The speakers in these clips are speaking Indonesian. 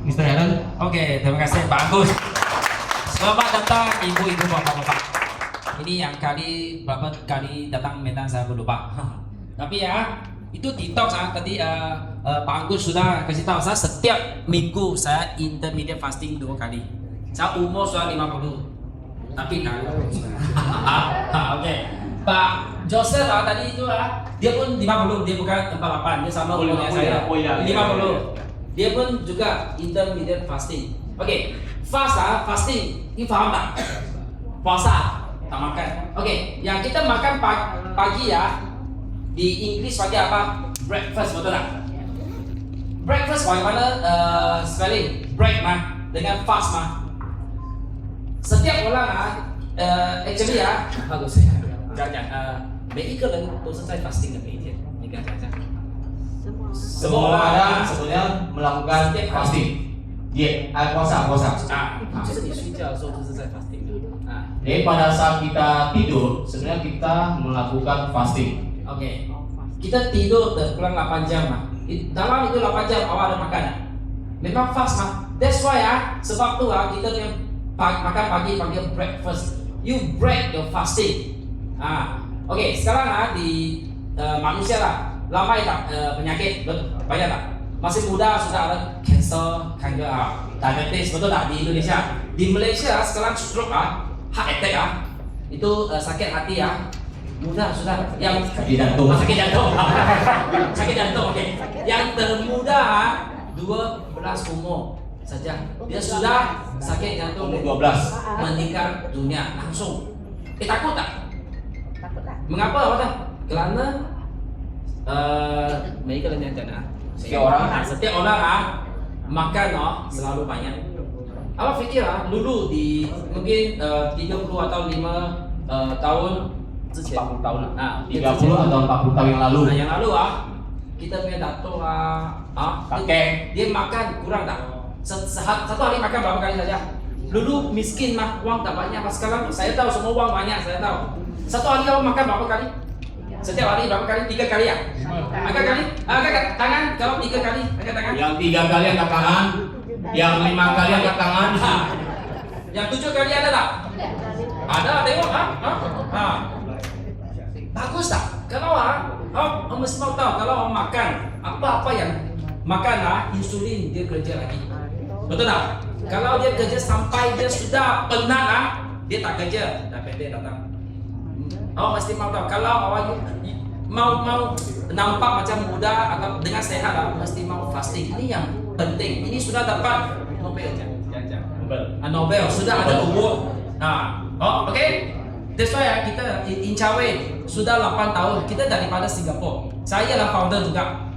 Mr. Aaron. Oke, terima kasih, bagus. Selamat datang ibu-ibu, bapak-bapak. Ini yang berapa kali datang Medan saya lupa. Tapi ya, itu detox tadi Pak Agus sudah kasih tahu saya setiap minggu saya intermediate fasting 2 kali. Saya umur sudah 50. Tapi kan. Oke. Pak Joseph tadi itu dia pun 50, dia bukan 48, dia sama umurnya saya. 50. Dia pun juga intermediate fasting. Oke, fasting, ini paham tak? Puasa, tak makan. Oke, yang kita makan pagi ya, di Inggris pakai apa? Breakfast, betul tak? Breakfast bagaimana spelling? Break mah, dengan fast mah. Setiap orang actually bagus ya. Jangan, 每一个人都是在 fasting 的每一天，你看看。 Semua orang sebenarnya melakukan fasting. Puasa. 就是你睡觉的时候就是在 fasting 的。 Jadi pada saat kita tidur, sebenarnya kita melakukan fasting. Oke. Kita tidur kurang 8 jam lah. Dalam itu 8 jam awal ada makan. Memang fast mah. That's why sebab tu kita makan pagi panggil breakfast. You break your fasting. Oke, sekarang di manusia lah. Lama tak penyakit banyak tak? Masih muda sudah ada cancer, kanker, diabetes, betul tak di Indonesia? Di Malaysia sekarang stroke heart attack itu sakit hati muda sudah yang Sakit jantung. sakit jantung. Sakit jantung, oke. Yang termuda 12 umur saja dia sudah sakit jantung Umur 12. meninggal dunia langsung. Takut tak? Takut tak? Mengapa Pak? Kerana mereka setiap orang makan selalu banyak. Apa fikir dulu di mungkin 30 atau 5 tahun 40 tahun. 30 30 atau 40 tahun yang lalu. yang lalu kita punya datuk Kakek. dia makan kurang tak? Satu hari makan berapa kali saja? Dulu miskin uang tak banyak. Sekarang saya tahu semua uang banyak, saya tahu. Satu hari kamu makan berapa kali? Setiap hari berapa kali? 3 kali ya? Angkat kali? Angkat tangan kalau 3 kali. Angkat tangan. Yang 3 kali angkat tangan, yang 5 kali angkat tangan. Yang 7 kali ada tak? Ada, tengok bagus tak? Kalau mesti mau tahu kalau makan apa yang makan insulin dia kerja lagi. Betul tak? Kalau dia kerja sampai dia sudah penat dia tak kerja, diabetes datang. Mesti mau tahu kalau awak mau nampak macam muda atau dengan sehat mesti mau fasting. Ini yang penting. Ini sudah dapat Nobel Nobel sudah ada umur. Oke. That's why kita Incawe sudah 8 tahun. Kita daripada Singapura. Saya lah founder juga.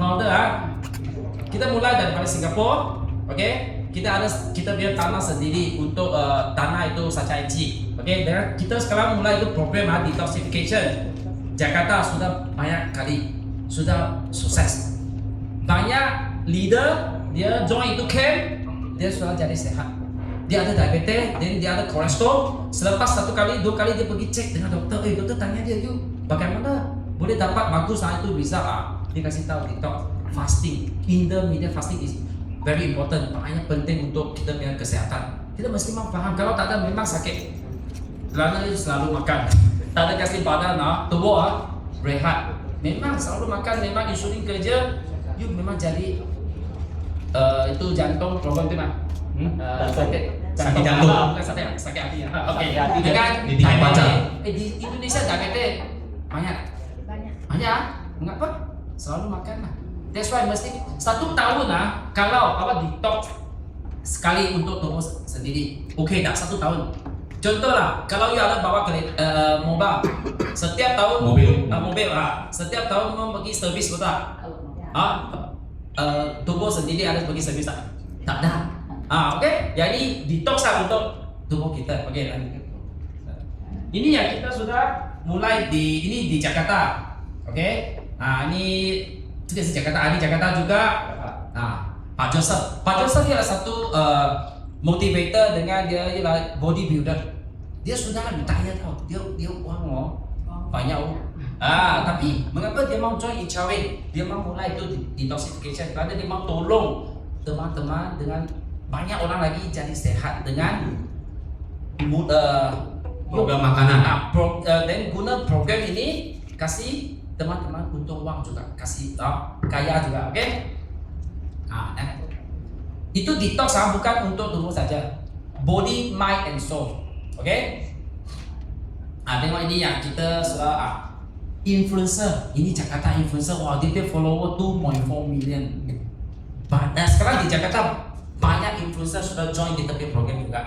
Founder kita mulai daripada Singapura. Oke. Kita biar tanah sendiri untuk tanah itu sacaji. Oke, dan kita sekarang mulai itu program detoxification. Jakarta sudah banyak kali sudah sukses. Banyak leader dia join itu camp, dia sudah jadi sehat. Dia ada diabetes, dan dia ada kolesterol. Selepas 1 kali, 2 kali dia pergi cek dengan dokter. Dokter tanya dia, yuk bagaimana boleh dapat bagus itu bisa dia kasih tahu detox fasting, intermediate fasting is very important, makanya penting untuk kita punya kesehatan. Kita mesti paham kalau tak ada memang sakit. Kerana itu selalu makan. Tak ada kasih badan tubuh rehat. Memang selalu makan, memang insulin kerja, you memang jadi itu jantung problem tu Sakit jantung. Bukan sakit hati. Oke. Dengan Di tingkat baca. di Indonesia diabetes banyak. Banyak. Mengapa? Selalu makan That's why mesti 1 tahun kalau detox sekali untuk tubuh sendiri. Okey tak 1 tahun. Contoh kalau you ada bawa mobil, setiap tahun mobil setiap tahun mau pergi servis betul tak? Tubuh sendiri ada pergi servis tak? Tak ada. Okey. Jadi detox untuk tubuh kita. Okey. Ini yang kita sudah mulai di Jakarta. Okey. Ini juga di Jakarta. Di Jakarta juga. Pak Joseph dia satu motivator dengan dia ialah bodybuilder. Dia sudah retire tau. Dia uang banyak. Tapi mengapa dia mau join Incawe? Dia mau mulai itu detoxification kerana dia mau tolong teman-teman dengan banyak orang lagi jadi sehat dengan program makanan. dan guna program ini kasih teman-teman untung uang juga, kasih kaya juga, oke? Itu detox bukan untuk tubuh saja, body, mind, and soul, oke? Tengok ini yang kita sudah influencer, ini Jakarta influencer, wah dia punya follower 2.4 million. Sekarang di Jakarta banyak influencer sudah join di tepi program juga.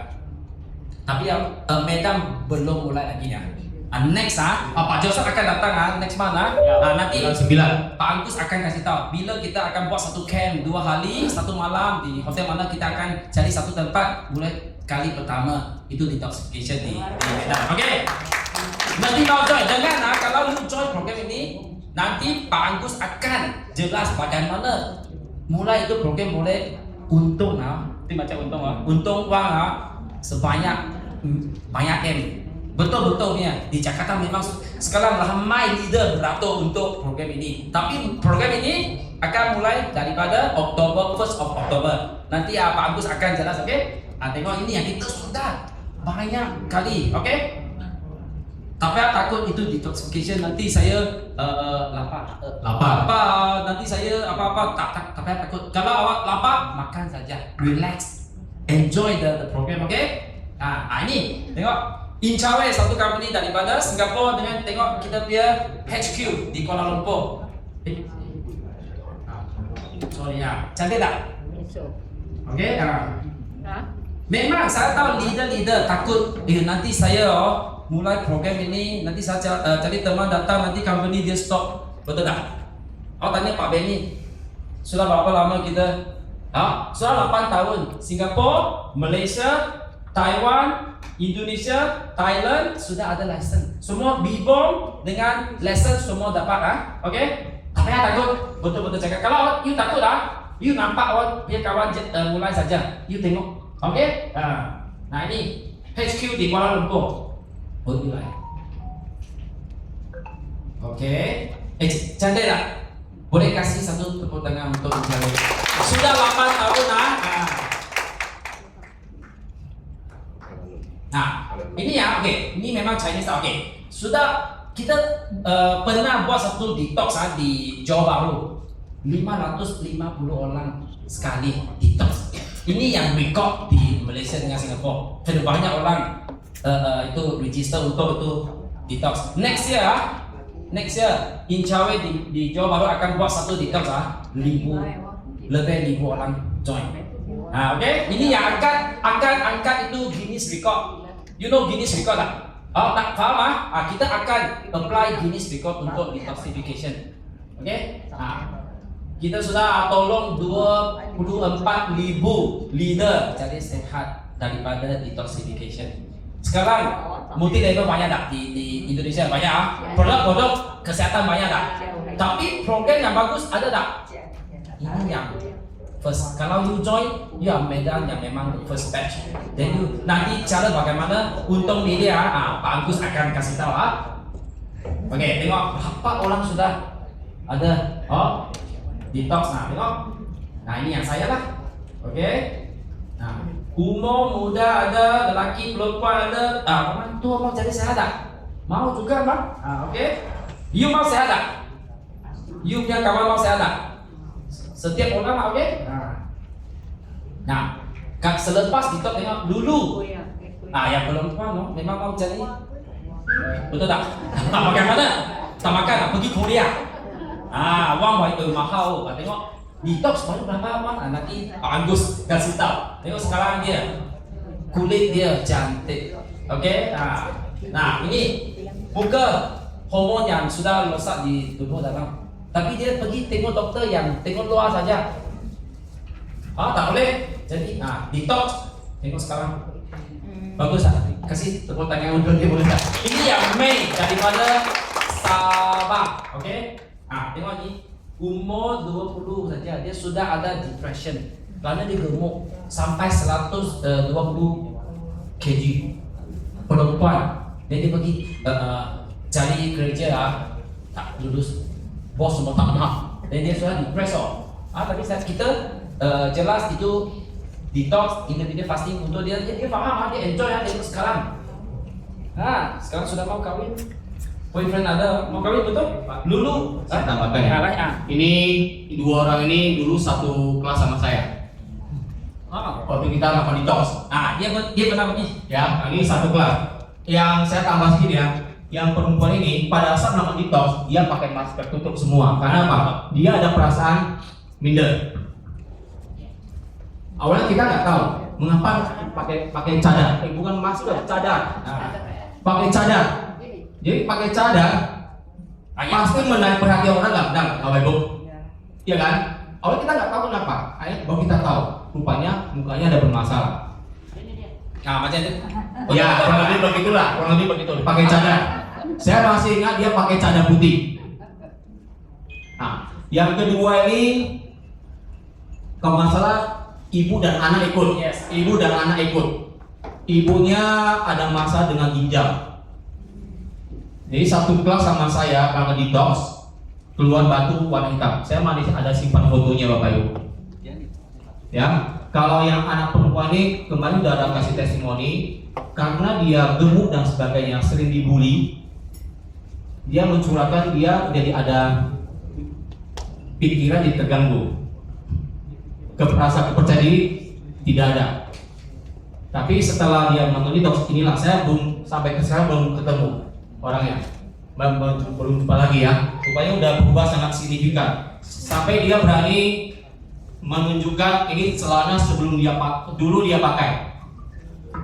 Tapi Medan belum mulai lagi ya. Next Pak Joseph akan datang next month nanti Bulan 9. Pak Agus akan kasih tahu bila kita akan buat satu camp 2 hari 1 malam di hotel mana kita akan cari satu tempat mulai kali pertama itu detoxification di Medan. Oke. Nanti mau join, jangan kalau lu join program ini nanti Pak Agus akan jelas bagaimana mulai itu program boleh untung itu macam untung uang sebanyak banyak M. Betul-betul di Jakarta memang sekarang ramai leader beratur untuk program ini. Tapi program ini akan mulai daripada Oktober, 1st of October. Nanti Pak Agus akan jelas, oke? Tengok ini yang kita sudah banyak kali, oke? Tapi takut itu detoxification nanti saya lapar. Nanti saya apa-apa tapi takut. Kalau awak lapar makan saja, relax, enjoy the program, oke? Ini tengok Incawe satu company daripada Singapura dengan tengok kita punya HQ di Kuala Lumpur. Sorry cantik tak? Oke, memang saya tahu leader takut nanti saya mulai program ini nanti saya cari teman datang nanti company dia stop, betul tak? Tanya Pak Benny sudah berapa lama kita? Sudah 8 tahun. Singapura, Malaysia, Taiwan, Indonesia, Thailand sudah ada license. Semua BIBOM dengan license semua dapat oke? Tapi takut, betul-betul cakap. Kalau you takut you nampak awak punya kawan mulai saja, you tengok, oke? Nah ini HQ di Kuala Lumpur. Mulai. Oke. Cantik tak? Boleh kasih satu tepuk tangan untuk Incawe. Sudah 8 tahun ini oke. Ini memang Chinese oke. Sudah kita pernah buat satu detox di Johor Bahru. 550 orang sekali detox. Ini yang record di Malaysia dengan Singapura. Jadi banyak orang itu register untuk itu detox. Next year Incawe di Johor Bahru akan buat satu detox lebih 1,000 orang join. Oke, ini yang angkat itu Guinness Record. You know Guinness Record tak? Nak faham kita akan apply Guinness Record untuk detoxification. Oke? Kita sudah tolong 24,000 leader jadi sehat daripada detoxification. Sekarang multi level banyak tak di Indonesia banyak produk kesehatan banyak tak. Tapi program yang bagus ada tak? Ini yang first. Kalau you join, you are Medan yang memang first batch. Then you nanti cara bagaimana untung diri Pak Agus akan kasih tahu Oke, tengok berapa orang sudah ada detox tengok. Ini yang saya lah. Oke. Umur muda ada, lelaki perempuan ada. Orang tua mau jadi sehat tak? Mau juga bang? Oke. You mau sehat tak? You punya kawan mau sehat tak? Setiap orang oke? Selepas detox tengok dulu. Yang perempuan memang mau jadi. Betul tak? Bagaimana? Tak makan pergi Korea. Wang mahal. Tengok detox baru berapa bang? Nanti Pak Agus kasih tahu. Tengok sekarang dia kulit dia cantik. Oke? Ini muka hormon yang sudah rosak di tubuh dalam. Tapi dia pergi tengok doktor yang tengok luar saja. Tak boleh. Jadi detox. Tengok sekarang. Bagus tak? Kasih tepuk tangan untuk dia boleh tak? Ini yang Mei daripada Sabah. Oke? Tengok ni. Umur 20 saja dia sudah ada depression. Kerana dia gemuk sampai 120 kg. Perempuan. Dia pergi cari kerja tak lulus. Bos semua tak nak. Dan dia sudah depressed. Tapi kita jelas itu detox, intermittent fasting untuk dia faham, dia enjoy, dia sekarang. Sekarang sudah mau kawin, boyfriend ada, mau kawin betul? Lulu, Saya tambahkan ya. Ini dua orang ini dulu satu kelas sama saya. Waktu kita melakukan detox. Dia pernah begini. Ya, ini satu kelas. Yang saya tambah sedikit ya, yang perempuan ini pada saat melakukan detox dia pakai masker tutup semua. Karena apa? Dia ada perasaan minder. Awalnya kita nggak tahu mengapa pakai cadar. Bukan masker, cadar. Pakai cadar. Jadi pakai cadar pasti menarik perhatian orang nggak, Bapak Ibu? Iya kan? Awalnya kita nggak tahu kenapa. Baru kita tahu. Rupanya mukanya ada bermasalah. Macam itu. Ya, kurang lebih begitu. Pakai cadar. Saya masih ingat dia pakai cadar putih. Yang kedua ini kalau nggak salah ibu dan anak ikut. Yes. Ibu dan anak ikut. Ibunya ada masalah dengan ginjal. Jadi satu kelas sama saya karena detox keluar batu warna hitam. Saya masih ada simpan fotonya Bapak Ibu. Ya, kalau yang anak perempuan ini kemarin udah ada kasih testimoni karena dia gemuk dan sebagainya, sering dibully. Dia mencurahkan dia jadi ada pikiran jadi terganggu, kepercayaan diri tidak ada. Tapi setelah dia menonton detox inilah saya belum sampai ke sekarang belum ketemu orangnya, belum jumpa lagi ya. Rupanya udah berubah sangat signifikan sampai dia berani menunjukkan ini celana sebelum dulu dia pakai.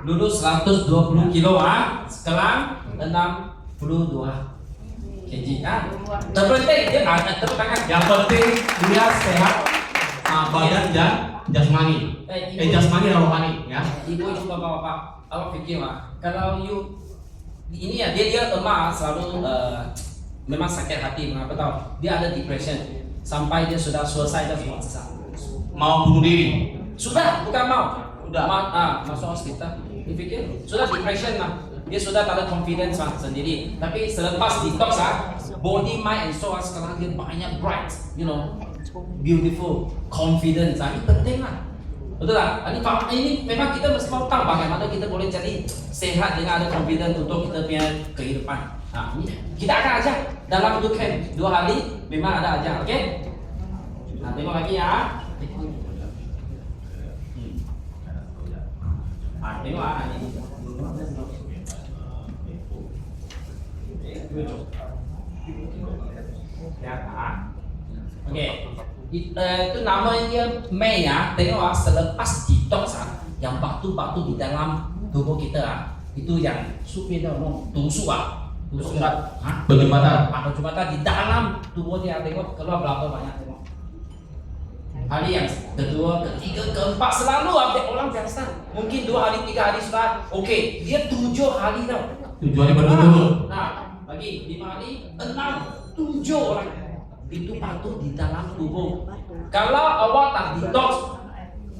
Dulu 120 kilo, sekarang 62 kg. Terpenting dia nggak ada tertekan. Yang penting dia sehat, badan dan jasmani. Jasmani dan rohani ya. Ibu juga bapak, apa pikir kalau you ini ya dia lemah selalu memang sakit hati, mengapa tahu? Dia ada depression sampai dia sudah selesai dan semua sesat. Mau bunuh diri? Sudah, bukan mau. Udah masuk hospital. Dipikir sudah depression lah. Dia sudah tak ada confidence sendiri. Tapi selepas detox body, mind and soul sekarang dia banyak bright, beautiful, confidence. Ini penting lah. Betul tak? Ini memang kita mesti mau tahu bagaimana kita boleh jadi sehat dengan ada confidence untuk kita punya kehidupan. Ini kita akan ajar dalam weekend 2 hari memang ada ajar, oke? Tengok lagi ya. Tengok ini. Oke. Itu namanya Mei ya. Tengok selepas detox yang batu-batu di dalam tubuh kita itu yang supaya tusuk penyumbatan di dalam tubuh dia. Tengok keluar berapa banyak, tengok. Hari yang kedua, ketiga, keempat selalu update orang biasa. Mungkin 2 hari, 3 hari sudah oke. Dia 7 hari tau. 7 hari berturut-turut. Lagi 5 hari, 6, 7 orang. Itu batu di dalam tubuh. Kalau awak tak detox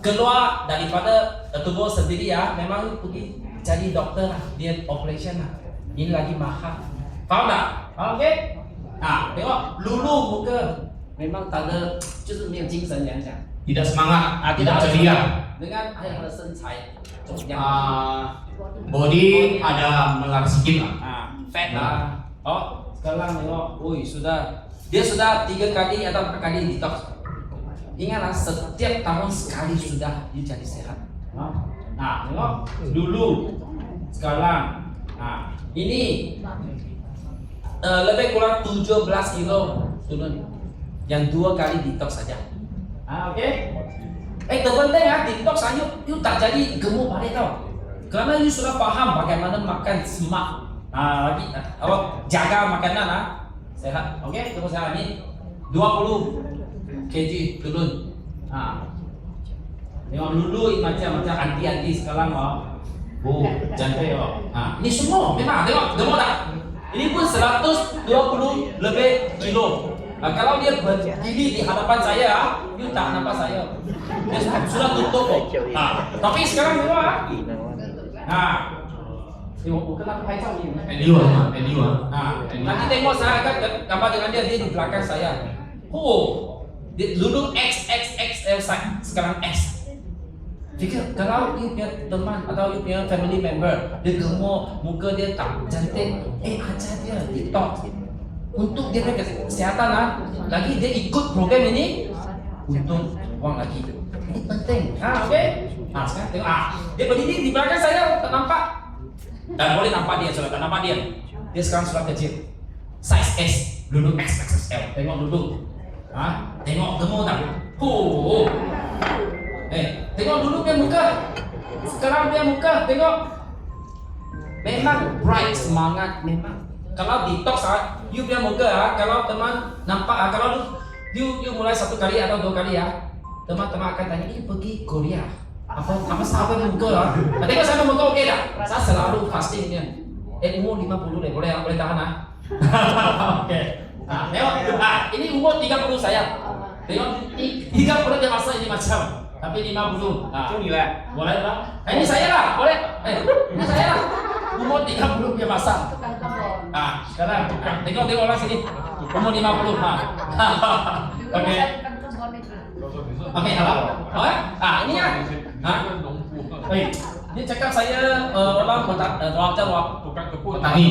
keluar daripada tubuh sendiri memang pergi jadi dokter dia operation Ini lagi mahal. Faham tak? Oke? Tengok Lulu muka memang tak ada, 就是没有精神讲， tidak semangat, tidak ceria. dengan ada sensai, body ada melar sedikit fat sekarang tengok, dia sudah 3 kali atau 4 kali detox. Ingatlah setiap tahun sekali sudah dia jadi sehat. Tengok dulu, sekarang, ini lebih kurang 17 kilo turun. Yang 2 kali detox saja. Oke? Terpenting detox aja, you tak jadi gemuk balik tau. Karena you sudah paham bagaimana makan smart. Lagi jaga makanan sehat. Oke? Tunggu saya ini 20 kg turun. Tengok dulu macam anti sekarang jantai ini semua memang tengok tak? Ini pun 120 lebih kilo. Kalau dia berdiri di hadapan saya, you tak nampak saya. Dia sudah tutup tapi sekarang tengok tengok kenapa hai tahu ni? Eliwa. Nanti tengok saya akan gambar dengan dia di belakang saya. Dia dulu XXXL size, sekarang S. Fikir kalau you punya teman atau you punya family member dia gemuk, muka dia tak cantik, ajar dia TikTok untuk dia punya kesihatan lah. Lagi dia ikut program ini, untung uang lagi. Ini penting. Okey. Sekarang tengok dia berdiri di belakang saya, tak nampak. Dan boleh nampak dia, sudah tak nampak dia. Dia sekarang sudah kecil. Size S, dulu XXL. Tengok dulu. Tengok gemuk tak? Tengok dulu dia muka. Sekarang dia muka, tengok. Memang bright, semangat memang. Kalau detox you punya muka kalau teman nampak kalau you mulai 1 kali atau 2 kali teman-teman akan tanya, ini pergi Korea. Apa sampai muka tengok sampai muka okey tak? Saya selalu fasting dia. Umur 50 deh, boleh tahan Okey. Tengok, ini umur 30 saya. Tengok 30 dia masa ini macam. Tapi 50. Boleh tak? Ini saya lah, boleh. Ini saya lah. Umur 30 dia masa. Sekarang tengok orang sini. Umur 50. Okey. Okey, halo. Ini ya. Dia cakap saya orang petani.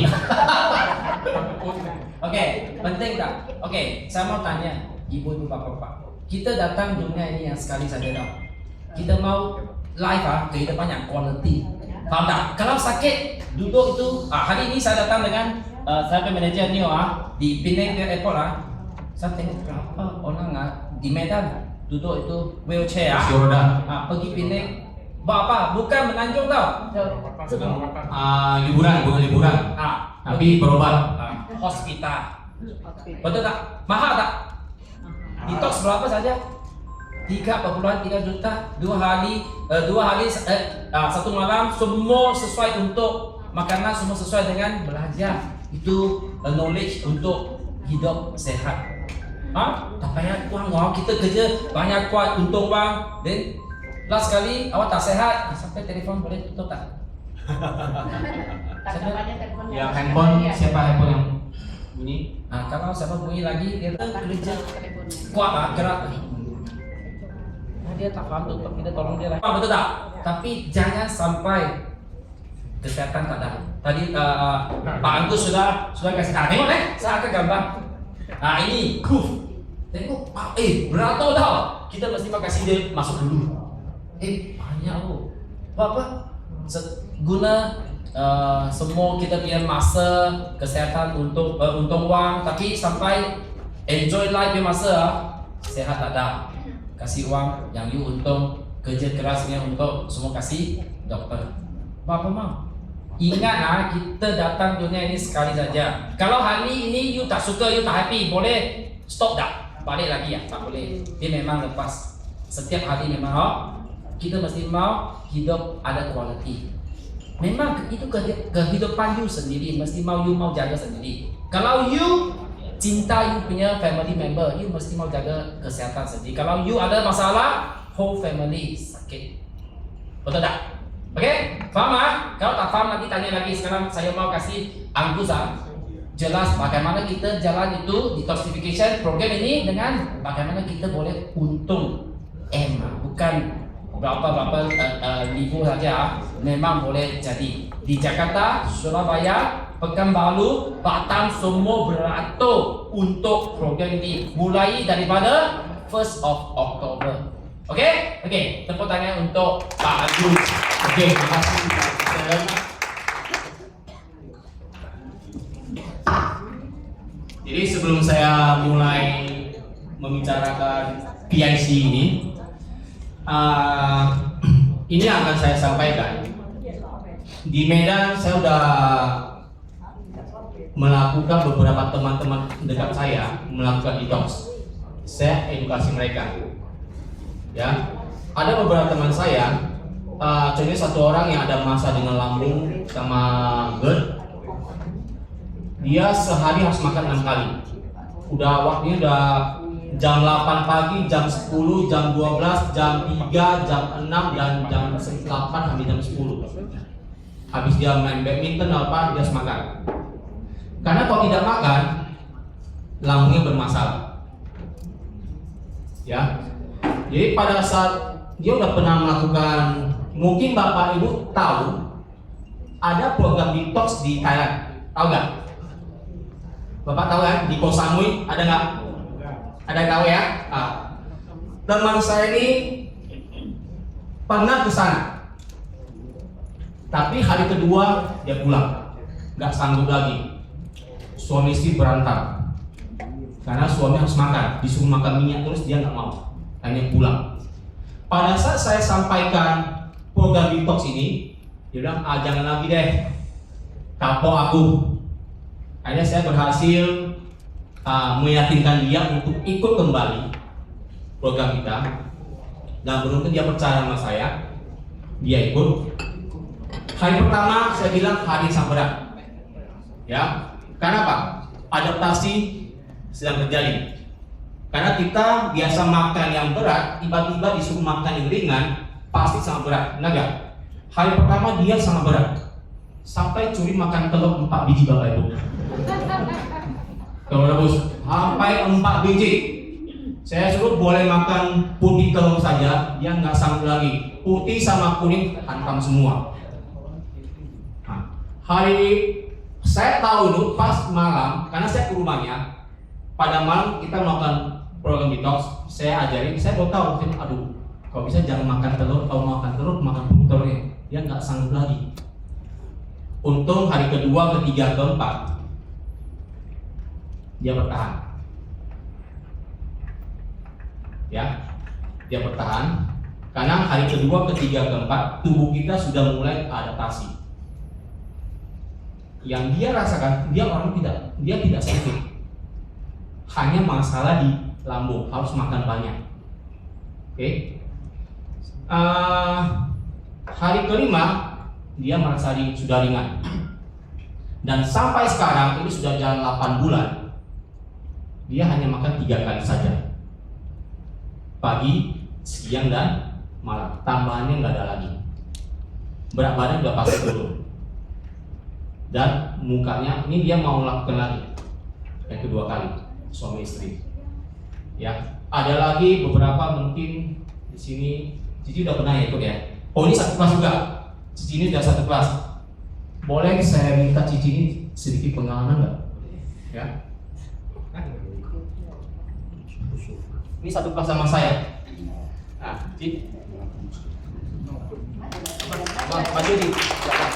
Okey, penting tak? Okey, saya mau tanya ibu bapak. Kita datang dunia ini yang sekali saja tau. Kita mau live kehidupan yang quality. Faham tak? Kalau sakit duduk itu hari ini saya datang dengan saya punya manager Neo di Penang Airport saya tengok berapa orang di Medan duduk itu wheelchair pergi Penang. Buat apa? Bukan menanjung tau. Liburan. Tapi berobat. Hospital. Betul tak? Mahal tak? Detox berapa saja? 3,3 juta 2 hari 1 malam, semua sesuai untuk makanan, semua sesuai dengan belajar. Itu knowledge untuk hidup sehat. Tak payah uang kita kerja banyak kuat untung uang. Then last kali awak tak sehat sampai telefon boleh tutup tak? Yang handphone siapa handphone yang bunyi? Kalau siapa bunyi lagi dia kerja kuat gerak. Dia tak faham tutup, kita tolong dia lah. Betul tak? Tapi jangan sampai kesehatan tak ada. Tadi Pak Agus sudah kasih. Tengok saya akan gambar. Ini proof. Tengok beratur tau. Kita mesti kasih dia masuk dulu. Banyak loh. Apa? Guna semua kita punya masa kesehatan untuk untung uang, tapi sampai enjoy life punya masa sehat tak ada. Kasih uang yang you untung, kerja kerasnya untuk semua kasih dokter. Apa mau? Ingat kita datang dunia ini sekali saja. Kalau hari ini you tak suka, you tak happy, boleh stop tak? Balik lagi tak boleh. Dia memang lepas. Setiap hari memang kita mesti mau hidup ada quality. Memang itu kehidupan you sendiri, mesti you mau jaga sendiri. Kalau you cinta you punya family member, you mesti mau jaga kesehatan sendiri. Kalau you ada masalah, whole family sakit. Betul tak? Okey? Faham Kalau tak faham nanti tanya lagi. Sekarang saya mau kasih Anggus jelas bagaimana kita jalan itu detoxification program ini dengan bagaimana kita boleh untung bukan berapa ribu saja. Memang boleh jadi di Jakarta, Surabaya, Pekanbaru, Batam, semua beratur untuk program ini mulai daripada 1st of October. Okey, tepuk tangan untuk Pak Agus. Okey, terima kasih. Jadi sebelum saya mulai membicarakan PIC ini akan saya sampaikan. Di Medan saya sudah melakukan beberapa teman-teman dekat saya melakukan detox. Saya edukasi mereka. Ya, ada beberapa teman saya, contohnya satu orang yang ada masalah dengan lambung sama GERD. Dia sehari harus makan 6 kali. Waktunya udah jam 8 pagi, jam 10, jam 12, jam 3, jam 6, dan jam 8 sampai jam 10. Habis dia main badminton dia harus makan. Karena kalau tidak makan, lambungnya bermasalah. Ya. Jadi pada saat dia udah pernah melakukan, mungkin Bapak Ibu tahu ada program detox di Thailand, tahu nggak? Bapak tahu kan di Koh Samui ada nggak? Ada yang tahu ya? Nah, teman saya ini pernah ke sana, tapi hari kedua dia pulang, nggak sanggup lagi. Suami istri berantem karena suami harus makan, disuruh makan minyak terus dia nggak mau, hanya pulang. Pada saat saya sampaikan program detox ini, dia bilang, jangan lagi deh, kapok aku. Akhirnya saya berhasil meyakinkan dia untuk ikut kembali program kita, dan beruntung dia percaya sama saya, dia ikut. Hari pertama saya bilang hari yang sangat berat, ya, karena apa? Adaptasi sedang terjadi. Karena kita biasa makan yang berat, tiba-tiba disuruh makan yang ringan, pasti sangat berat, benar nggak? Hari pertama dia sangat berat, sampai curi makan telur 4 biji Bapak Ibu. Telur rebus, sampai 4 biji. Saya suruh boleh makan putih telur saja, dia nggak sanggup lagi. Putih sama kuning hantam semua. Nah, saya tahu dulu pas malam, karena saya ke rumahnya. Pada malam kita melakukan program detox, saya ajarin, saya baru tahu, aduh, kalau bisa jangan makan telur, kalau makan telur, makan putih telurnya, dia nggak sanggup lagi. Untung hari kedua, ketiga, keempat, dia bertahan. Ya, dia bertahan, karena hari kedua, ketiga, keempat, tubuh kita sudah mulai adaptasi. Yang dia rasakan, dia tidak sakit. Hanya masalah di lambung, harus makan banyak. Oke. Hari kelima dia merasa sudah ringan. Dan sampai sekarang ini sudah jalan 8 bulan. Dia hanya makan 3 kali saja. Pagi, siang, dan malam. Tambahannya nggak ada lagi. Berat badan udah pasti turun. Dan mukanya ini dia mau lakukan lagi yang kedua kali, suami istri. Ya, ada lagi beberapa mungkin di sini. Cici udah pernah ya ikut ya. Oh, ini satu kelas juga. Cici ini sudah satu kelas. Boleh saya minta Cici ini sedikit pengalaman nggak? Ya. Ini satu kelas sama saya. Nah, Cici. Maju di belakang.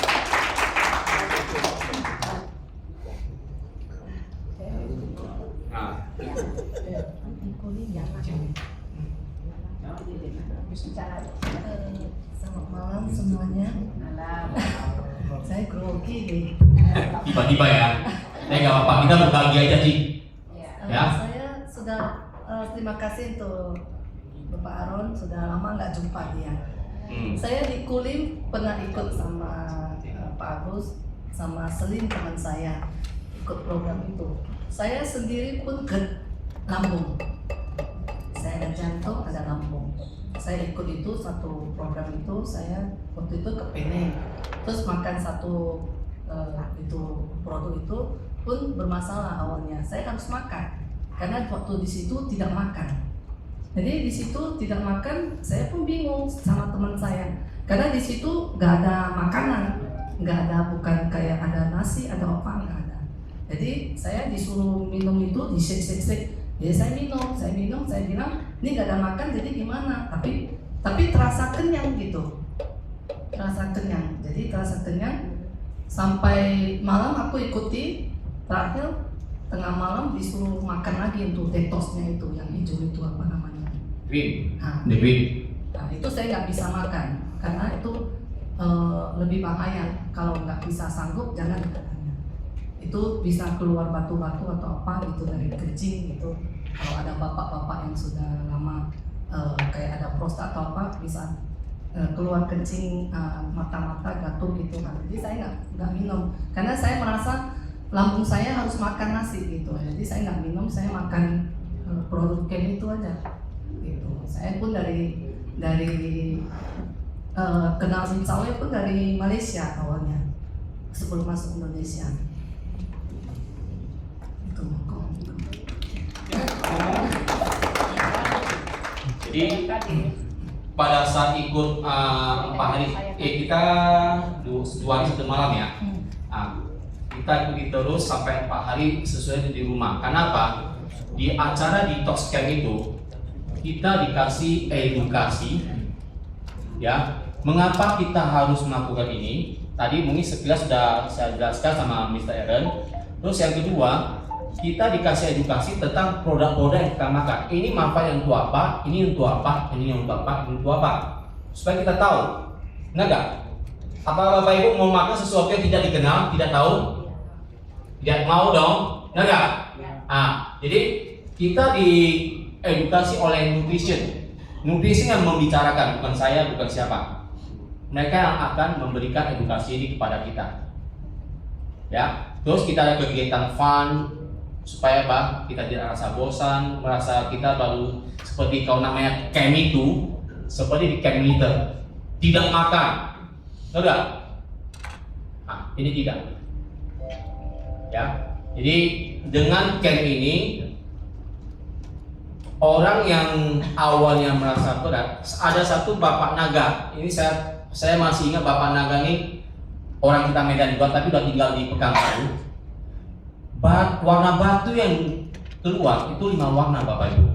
Selamat malam semuanya. Saya grogi nih. Tiba-tiba ya. Nggak apa-apa, kita berbagi aja sih. Ya. Saya sudah terima kasih untuk Bapak Aaron, sudah lama nggak jumpa dia. Saya di Kulim pernah ikut sama Pak Agus, sama Selin teman saya ikut program itu. Saya sendiri pun ke lambung. Saya ada jantung, ada lambung. Saya ikut itu satu program itu, saya waktu itu ke Penang, terus makan satu itu produk itu pun bermasalah awalnya. Saya harus makan karena waktu di situ tidak makan. Jadi di situ tidak makan, saya pun bingung sama teman saya karena di situ nggak ada makanan, nggak ada, bukan kayak ada nasi, ada apa, nggak ada. Jadi saya disuruh minum itu di shake. Jadi saya minum, saya bilang ini nggak ada makan, jadi gimana? Tapi terasa kenyang gitu, terasa kenyang. Jadi terasa kenyang sampai malam aku ikuti, terakhir tengah malam disuruh makan lagi untuk detoxnya itu, yang hijau itu apa namanya? Green. Green. Nah, itu saya nggak bisa makan karena itu lebih bahaya. Kalau nggak bisa sanggup jangan katanya. Itu bisa keluar batu-batu atau apa gitu dari kencing gitu. Kalau ada bapak-bapak yang sudah lama kayak ada prostat atau apa bisa keluar kencing, mata-mata gatul gitu kan. Jadi saya nggak minum karena saya merasa lambung saya harus makan nasi gitu. Jadi saya nggak minum, saya makan produk kayak itu aja gitu. Saya pun dari kenal Simsawe pun dari Malaysia awalnya sebelum masuk Indonesia. Jadi pada saat ikut 4 hari, kita 2 hari 1 malam ya. Kita ikuti terus sampai 4 hari sesuai di rumah. Kenapa? Di acara detox camp itu kita dikasih edukasi, ya. Mengapa kita harus melakukan ini? Tadi mungkin sekilas sudah saya jelaskan sama Mr. Aaron. Terus yang kedua, kita dikasih edukasi tentang produk-produk yang kita makan. Ini manfaat yang untuk apa, ini untuk apa, ini yang untuk apa, ini untuk apa. Supaya kita tahu. Enggak? Apa Bapak Ibu mau makan sesuatu yang tidak dikenal, tidak tahu? Tidak mau dong? Enggak? Jadi kita diedukasi oleh nutrition. Nutrition yang membicarakan, bukan saya, bukan siapa. Mereka yang akan memberikan edukasi ini kepada kita. Ya, terus kita ada kegiatan fun supaya apa? Kita tidak rasa bosan, merasa kita baru seperti kalau namanya camp itu, seperti di camp militer, tidak makan, enggak? Ini tidak. Ya, jadi dengan camp ini orang yang awalnya merasa berat, ada satu Bapak Naga. Ini saya masih ingat Bapak Naga ini orang kita Medan juga, tapi udah tinggal di Pekanbaru. Warna batu yang keluar itu 5 warna Bapak Ibu.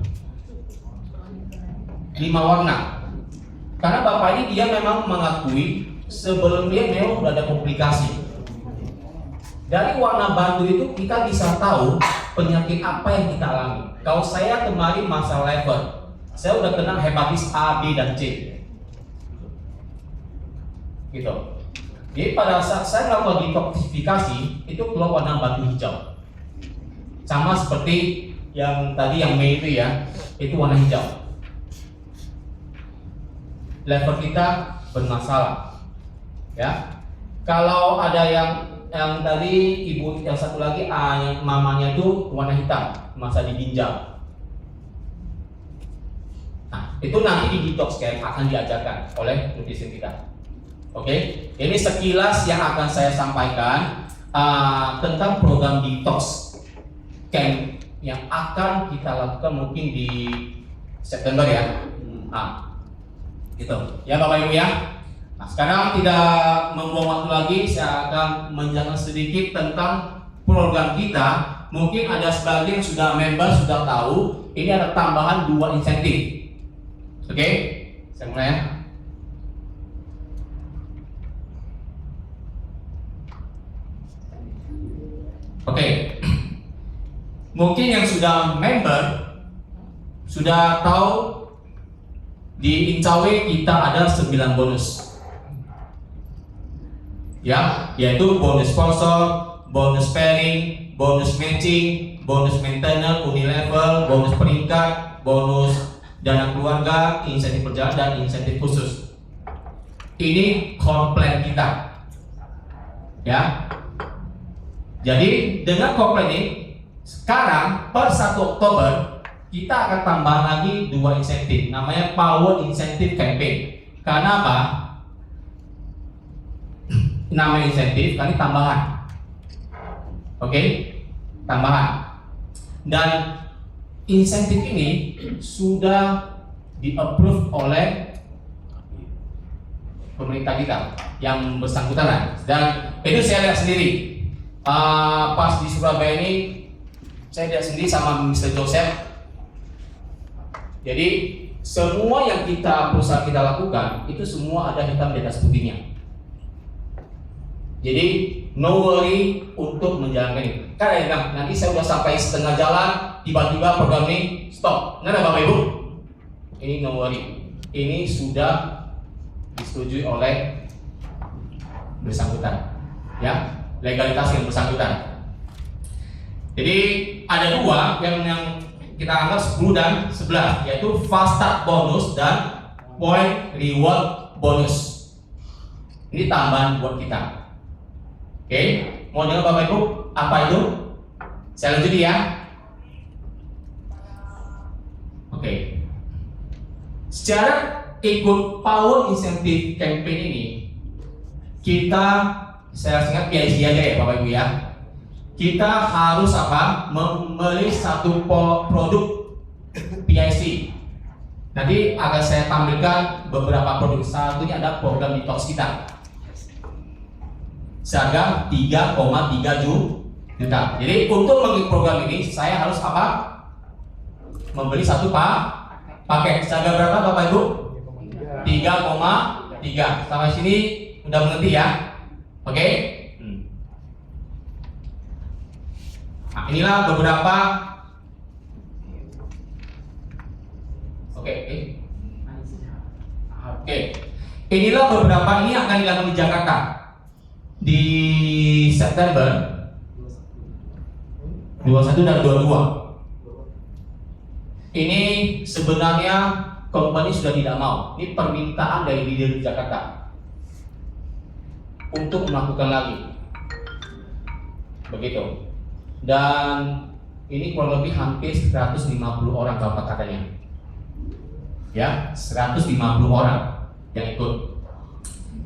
5 warna. Karena Bapak ini dia memang mengakui sebelum dia memang sudah ada komplikasi. Dari warna batu itu kita bisa tahu penyakit apa yang kita alami. Kalau saya kemarin masalah liver, saya udah kena hepatitis A, B, dan C. Gitu. Jadi pada saat saya melakukan detoksifikasi, itu keluar warna batu hijau. Sama seperti yang tadi yang Mei itu ya, itu warna hijau. Level kita bermasalah. Ya. Kalau ada yang tadi ibu yang satu lagi yang mamanya itu warna hitam, masalah di ginjal. Nah, itu nanti di detox camp akan diajarkan oleh nutrisi kita. Oke, ini sekilas yang akan saya sampaikan tentang program detox camp yang akan kita lakukan mungkin di September ya. Gitu. Ya Bapak Ibu ya. Nah, sekarang tidak membuang waktu lagi, saya akan menjelaskan sedikit tentang program kita. Mungkin ada sebagian sudah member sudah tahu, ini ada tambahan 2 insentif. Oke, saya mulai ya. Oke, mungkin yang sudah member sudah tahu di Incawe kita ada 9 bonus, ya, yaitu bonus sponsor, bonus pairing, bonus matching, bonus maintenance, unilevel, bonus peringkat, bonus dana keluarga, insentif perjalanan, dan insentif khusus. Ini komplain kita, ya. Jadi dengan komplain ini, sekarang per 1 Oktober kita akan tambah lagi 2 insentif, namanya Power Incentive Campaign. Karena apa? Nama insentif kali tambahan. Oke? Tambahan. Dan insentif ini sudah di-approve oleh pemerintah kita yang bersangkutan. Dan itu saya lihat sendiri. Pas di Surabaya ini saya lihat sendiri sama Mr. Joseph. Jadi semua yang perusahaan kita lakukan itu semua ada hitam di atas putihnya. Jadi no worry untuk menjalankan ini. Karena nanti saya sudah sampai setengah jalan, tiba-tiba program ini stop. Nggak ada Bapak Ibu? Ini no worry. Ini sudah disetujui oleh bersangkutan, ya, legalitas yang bersangkutan. Jadi ada 2 yang kita anggap 10 dan 11, yaitu fast start bonus dan point reward bonus. Ini tambahan buat kita. Oke, mau dengar Bapak Ibu apa itu? Saya lanjut ya. Oke. Secara ikut Power Incentive Campaign ini, saya ingat PIC aja ya Bapak Ibu ya. Kita harus apa? Membeli satu produk PIC. Nanti akan saya tampilkan beberapa produk. Satunya ada program detox kita. Seharga 3,3 juta. Jadi untuk mengikuti program ini saya harus apa? Membeli satu paket. Seharga berapa Bapak Ibu? 3,3. Sampai sini udah mengerti ya? Oke? Nah, inilah beberapa. Oke. Inilah beberapa, ini akan dilakukan di Jakarta di September 21 dan 22. Ini sebenarnya company sudah tidak mau. Ini permintaan dari leader di Jakarta untuk melakukan lagi. Begitu. Dan ini kurang lebih hampir 150 orang kalau katanya. Ya, 150 orang yang ikut.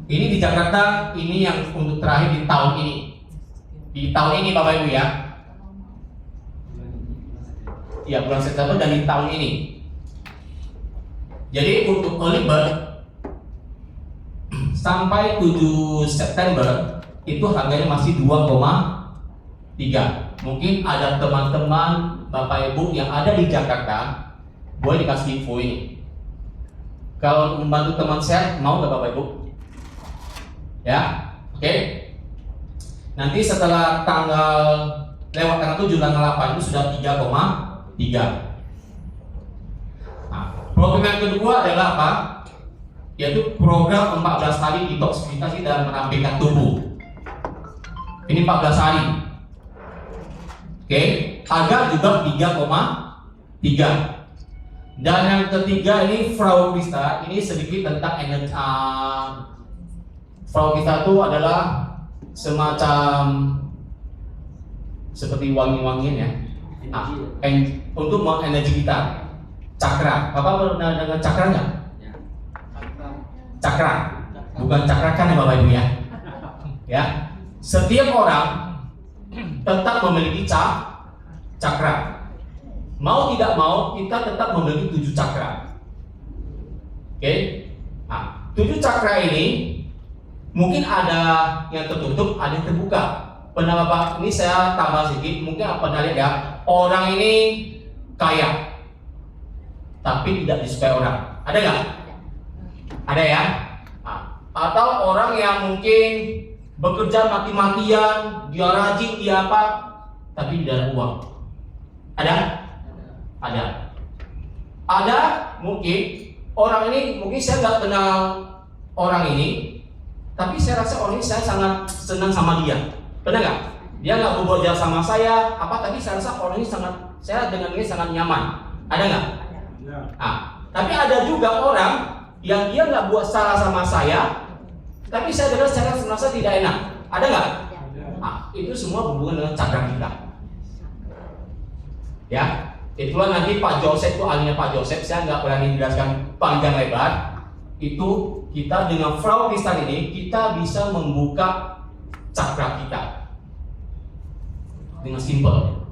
Ini di Jakarta, ini yang untuk terakhir di tahun ini. Di tahun ini Bapak Ibu ya. Ya, bulan September dan di tahun ini. Jadi untuk early bird sampai 7 September itu harganya masih 2,3. Mungkin ada teman-teman Bapak Ibu yang ada di Jakarta, boleh dikasih info ini. Kalau membantu teman saya, mau nggak Bapak Ibu? Ya, oke. Nanti setelah lewat tanggal 7 tanggal 8 itu sudah 3,3. Nah, program yang kedua adalah apa? Yaitu program 14 hari detoksifikasi dan merampingkan tubuh. Ini 14 hari. Oke, harga juga 3,3. Dan yang ketiga ini Frau Krista, ini sedikit tentang energi. Frau Krista itu adalah semacam seperti wangi-wangian ya. Untuk mengenergi kita. Cakra. Bapak pernah dengar cakranya? Cakra. Bukan cakrakan ya Bapak Ibu ya. Ya. Setiap orang tetap memiliki cakra. Mau tidak mau kita tetap memiliki 7 cakra. Oke? Nah, 7 cakra ini mungkin ada yang tertutup, ada yang terbuka. Pernah Bapak, ini saya tambah sedikit, mungkin pernah lihat ya, orang ini kaya tapi tidak disukai orang. Ada nggak? Ada ya? Nah, atau orang yang mungkin bekerja mati-matian, dia rajin, dia apa, tapi tidak ada uang. Ada? Ada. Ada mungkin orang ini, mungkin saya nggak kenal orang ini, tapi saya rasa orang ini saya sangat senang sama dia. Benar nggak? Dia nggak berbuat jahat sama saya, tapi saya rasa orang ini saya dengan dia sangat nyaman. Ada nggak? Nah, tapi ada juga orang yang dia nggak buat salah sama saya, tapi saya dengar secara merasa tidak enak. Ada nggak? Nah, itu semua berhubungan dengan cakra kita. Ya, itulah nanti Pak Joseph itu ahlinya Pak Joseph. Saya nggak berani menjelaskan panjang lebar. Itu kita dengan Frau Krista ini kita bisa membuka cakra kita dengan simple.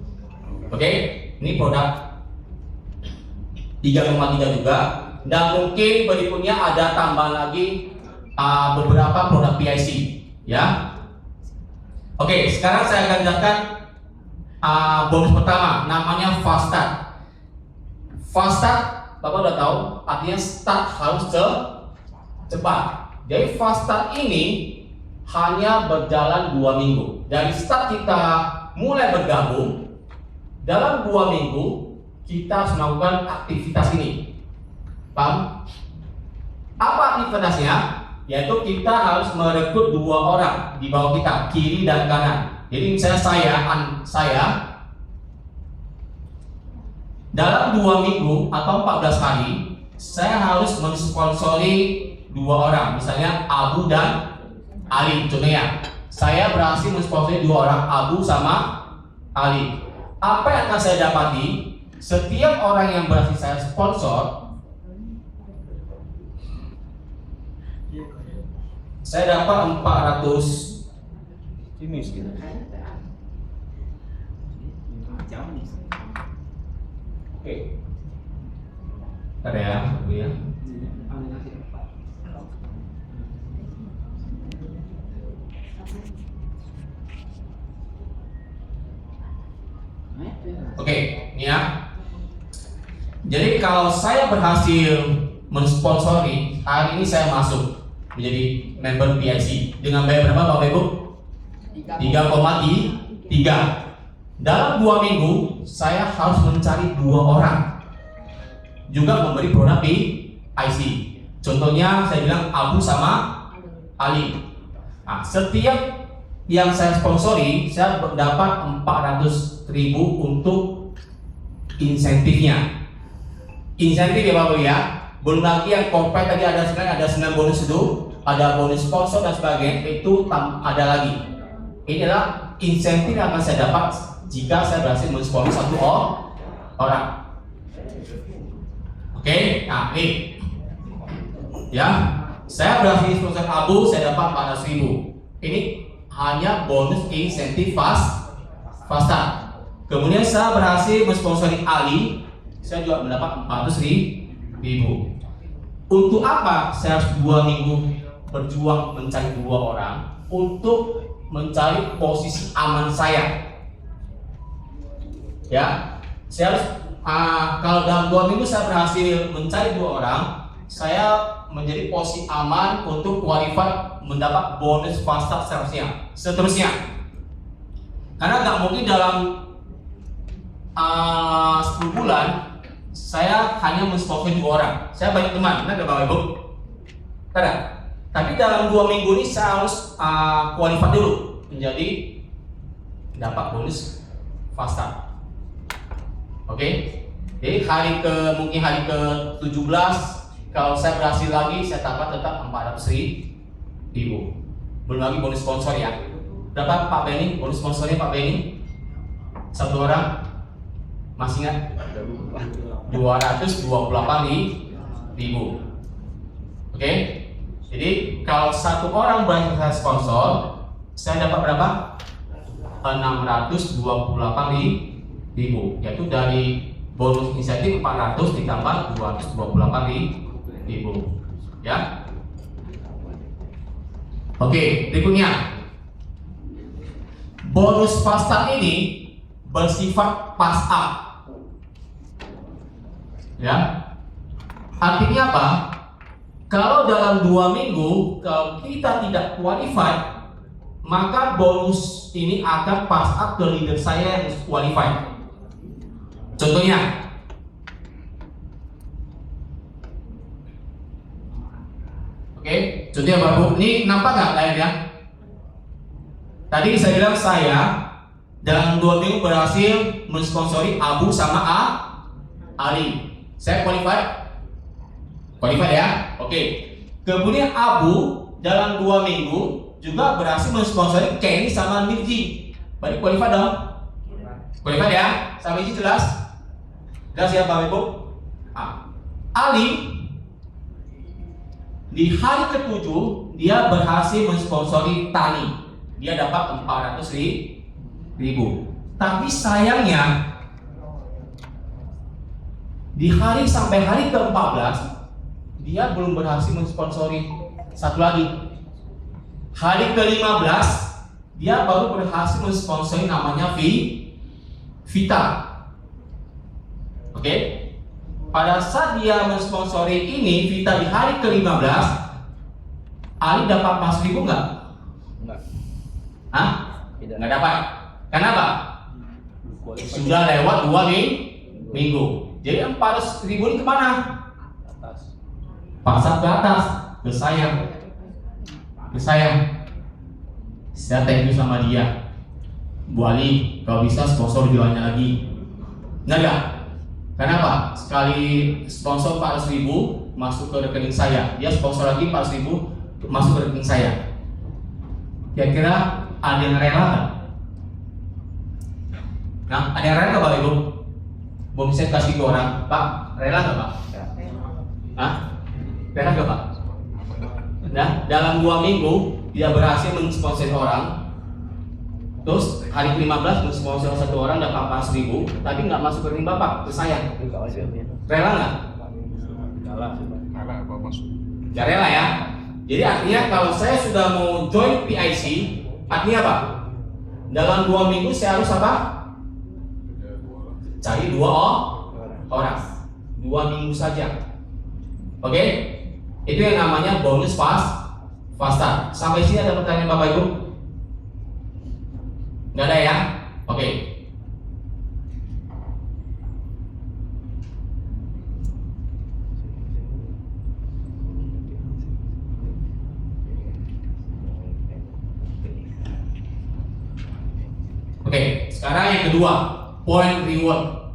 Oke, ini produk 3,3 juga. Dan mungkin berikutnya ada tambahan lagi beberapa produk PIC, ya. Oke, sekarang saya akan jelaskan bonus pertama, namanya fast start. Fast start, Bapak udah tahu, artinya start harus cepat. Jadi fast start ini hanya berjalan 2 minggu. Dari start kita mulai bergabung, dalam 2 minggu kita harus melakukan aktivitas ini. Paham? Apa aktivitasnya? Yaitu kita harus merekrut 2 orang di bawah kita, kiri dan kanan. Jadi misalnya saya dalam 2 minggu atau 14 hari saya harus mensponsori 2 orang, misalnya Abu dan Ali. Contohnya, saya berhasil mensponsori 2 orang, Abu sama Ali. Apa yang akan saya dapati? Setiap orang yang berhasil saya sponsor, saya dapat 400 ini segitu. Oke. Ada ya, ya. Oke, ini ya. Jadi kalau saya berhasil mensponsori, hari ini saya masuk menjadi member PIC dengan bayar berapa Bapak Ibu? 3,3. Dalam 2 minggu saya harus mencari 2 orang juga memberi produk di IC. Contohnya saya bilang Abu sama Ali. Nah, setiap yang saya sponsori saya dapat 400.000 untuk insentifnya. Insentif ya Bapak ya. Belum lagi yang corporate tadi ada 9 bonus itu, ada bonus sponsor dan sebagainya, itu ada lagi. Ini adalah insentif yang akan saya dapat jika saya berhasil mensponsor 1 orang. Oke, nah ini ya, saya berhasil sponsor Abu, saya dapat 400.000. Ini hanya bonus insentif Fasta. Kemudian saya berhasil mensponsori Ali, saya juga mendapat 400.000. Untuk apa saya harus 2 minggu berjuang mencari 2 orang? Untuk mencari posisi aman saya. Ya, saya harus kalau dalam 2 minggu saya berhasil mencari 2 orang, saya menjadi posisi aman untuk qualify mendapat bonus Fasta seterusnya. Karena nggak mungkin dalam 10 bulan saya hanya mensponsori 2 orang. Saya banyak teman, benar nggak Bapak Ibu? Tidak. Tapi dalam 2 minggu ini saya harus qualify dulu menjadi dapat bonus Fasta. Oke. Jadi mungkin hari ke-17 kalau saya berhasil lagi saya dapat tetap 400.000. Belum lagi bonus sponsor ya. Berapa Pak Benny? Bonus sponsornya Pak Benny? 1 orang? Masih ingat? 228.000. Oke. Jadi kalau 1 orang berhasil saya sponsor, saya dapat berapa? 628.000, yaitu dari bonus insentif 400 ditambah 228.000. Ya. Oke, berikutnya. Bonus Fasta ini bersifat pass up. Ya. Artinya apa? Kalau dalam 2 minggu kalau kita tidak qualified, maka bonus ini akan pass up ke leader saya yang qualified. Contohnya, oke, contohnya Bapak Ibu, ini nampak nggak layarnya? Tadi saya bilang saya dalam 2 minggu berhasil mensponsori Abu sama Ali. Saya qualified ya? Oke. Kemudian Abu dalam 2 minggu juga berhasil mensponsori Kenny sama Mirji. Berarti qualified dong? Qualified ya? Sampai ini jelas? Jelas ya Bapak Ibu? Ali di hari ke-7 dia berhasil mensponsori Tani. Dia dapat 400.000. Tapi sayangnya di sampai hari ke-14 dia belum berhasil mensponsori satu lagi. Hari ke-15 dia baru berhasil mensponsori namanya Vita. Oke. Pada saat dia mensponsori ini Vita di hari ke-15, Ali dapat 400.000 enggak? Enggak. Hah? Tidak. Enggak dapat. Kenapa? Sudah lewat 2 minggu. Jadi 400.000 ini kemana? Atas. Pasang ke atas, ke saya. Saya thank you sama dia. Bu Ali, kalau bisa sponsor lebih banyak lagi. Benar gak? Kenapa? Sekali sponsor 400.000 masuk ke rekening saya, dia sponsor lagi 400.000 masuk ke rekening saya. Kira-kira ada yang rela gak? Nah, ada yang rela gak Bapak Ibu? Mau bisa kasih ke orang, Pak, rela gak Pak? Hah? Rela gak Pak? Nah, dalam 2 minggu dia berhasil mensponsor orang. Terus hari ke-15 mensponsor 1 orang dapat 400.000, tapi nggak masuk ke rekening Bapak, ke saya. Rela nggak? Salah sih Pak. Salah apa maksud? Gak rela ya. Jadi artinya kalau saya sudah mau join PIC, artinya apa? Dalam 2 minggu saya harus apa? Cari 2 orang. 2 minggu saja. Oke? Itu yang namanya bonus fasta. Sampai sini ada pertanyaan Bapak Ibu? Nggak ada ya? Oke. Oke, sekarang yang kedua, point reward.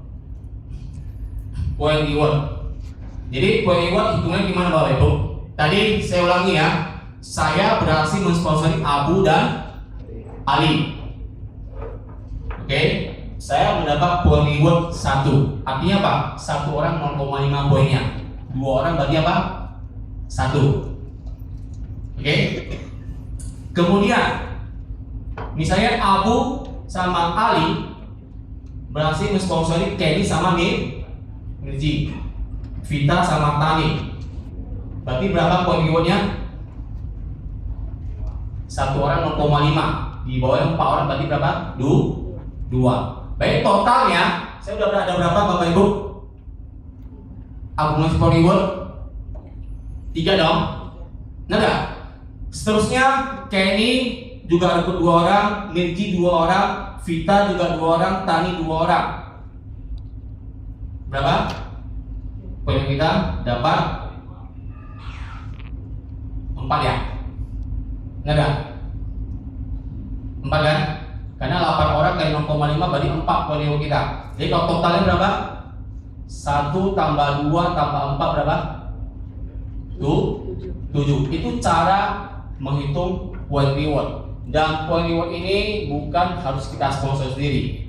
Point reward. Jadi point reward hitungannya gimana Bapak Ibu? Tadi saya ulangi ya, saya berhasil mensponsori Abu dan Ali. Oke, saya mendapat point reward 1. Artinya apa? 1 orang 0,5 poinnya. 2 orang berarti apa? 1. Oke. Kemudian misalnya Abu sama Ali berhasil mensponsori Kenny sama Mirji, Vita sama Tani. Berarti berapa poin rewardnya? 1 orang 0,5. Di bawah 4 orang berarti berapa? 2. Baik, totalnya saya udah ada berapa Bapak Ibu? Akumulasi poin reward 3 dong. Nah, seterusnya Kenny juga rekrut 2 orang, Mirji 2 orang, Vita juga 2 orang, Tani 2 orang. Berapa? Poin kita dapat 4 ya? Enggak? 4 kan? Karena 8 orang kali 0,5 berarti 4 poin reward kita. Jadi kalau totalnya berapa? 1 tambah 2 tambah 4 berapa? 7. Itu cara menghitung poin reward. Dan poin reward ini bukan harus kita sponsor sendiri.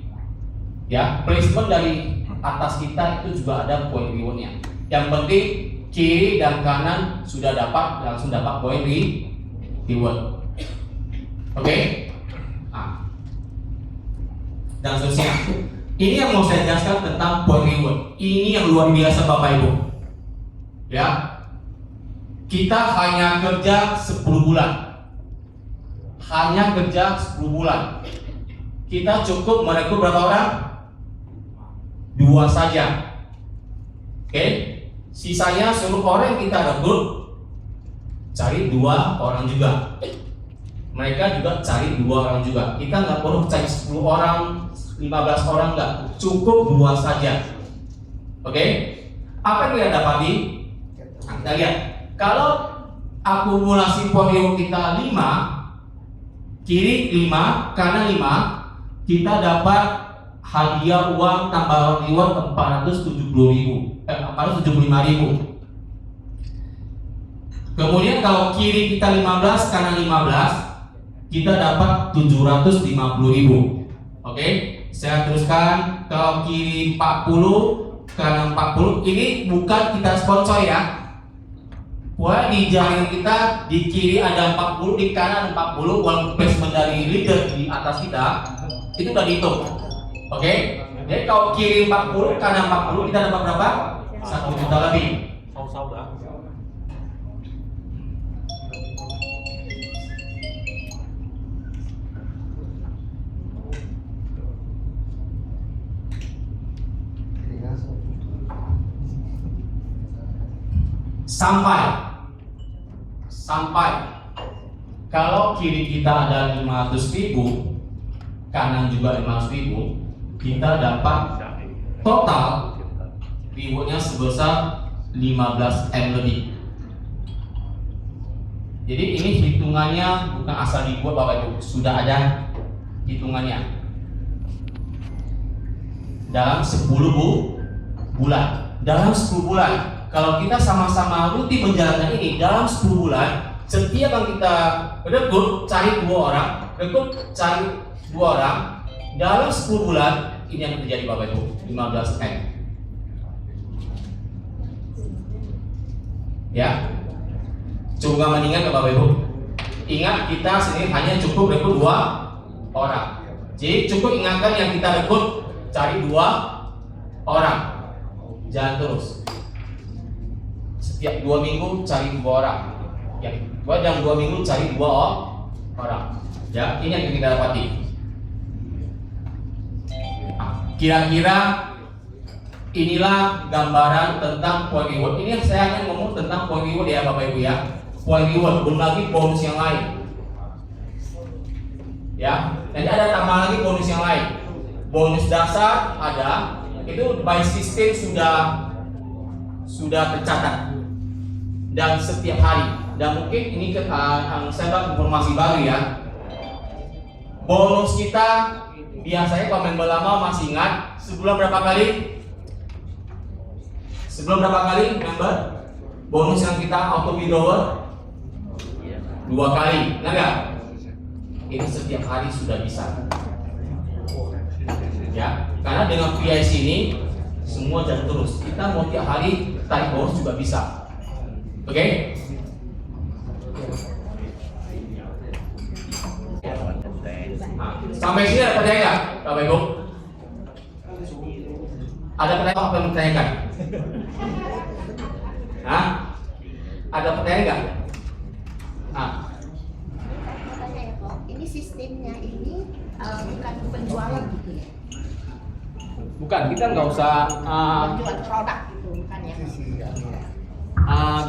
Ya, placement dari atas kita itu juga ada poin rewardnya. Yang penting kiri dan kanan sudah dapat, langsung dapat poin reward. Oke? Nah. Dan seterusnya. Ini yang mau saya jelaskan tentang poin reward. Ini yang luar biasa Bapak Ibu. Ya. Kita hanya kerja 10 bulan. Hanya kerja 10 bulan. Kita cukup merekrut berapa orang? 2 saja. Oke? Sisanya seluruh orang yang kita rekrut cari 2 orang juga. Mereka juga cari 2 orang juga. Kita nggak perlu cari 10 orang, 15 orang nggak. Cukup 2 saja. Oke? Apa yang kita dapati? Nah, kita lihat. Kalau akumulasi poin reward kita 5, kiri 5, kanan 5, kita dapat hadiah uang tambahan reward 475.000. Kemudian kalau kiri kita 15, kanan 15, kita dapat 750.000. Oke, saya teruskan. Kalau kiri 40, kanan 40, ini bukan kita sponsor ya. Wah, di jaringan kita di kiri ada 40, di kanan 40, uang placement dari leader di atas kita itu udah dihitung. Oke? Jadi kalau kiri 40, kanan 40, kita dapat berapa? 1 juta lebih. Sampai kalau kiri kita ada 500.000, kanan juga 500.000, kita dapat total rewardnya sebesar 15M lebih. Jadi ini hitungannya bukan asal dibuat Bapak Ibu, sudah ada hitungannya. Dalam 10 bulan. Dalam 10 bulan. Kalau kita sama-sama rutin menjalankan ini dalam 10 bulan, setiap yang kita rekrut cari 2 orang, rekrut cari 2 orang, dalam 10 bulan ini yang terjadi Bapak Ibu, 15M. Ya, coba mengingat ke Bapak Ibu. Ingat kita sendiri hanya cukup rekrut 2 orang. Jadi cukup ingatkan yang kita rekrut cari 2 orang. Jangan terus. setiap 2 minggu cari 2 orang. Yang kedua dalam 2 minggu cari 2 orang. Ya, ini yang kita dapati. Nah, kira-kira inilah gambaran tentang point reward. Ini saya hanya ngomong tentang point reward ya Bapak Ibu ya. Point reward, belum lagi bonus yang lain. Ya, nanti ada tambah lagi bonus yang lain. Bonus dasar ada, itu by system sudah tercatat dan setiap hari. Dan mungkin ini saya dapat informasi baru ya. Bonus kita biasanya kalau member lama masih ingat sebulan berapa kali? Sebelum berapa kali member? Bonus yang kita auto withdrawal 2 kali, benar nggak? Ini setiap hari sudah bisa. Ya, karena dengan PIC ini semua jalan terus. Kita mau tiap hari tarik bonus juga bisa. Oke? Nah, sampai sini ada pertanyaan nggak, Bapak Ibu? Ada pertanyaan apa yang ditanyakan? Hah? Ada pertanyaan nggak? Nah. Ini sistemnya ini bukan penjualan gitu ya? Bukan, kita nggak usah Penjual produk gitu bukan ya?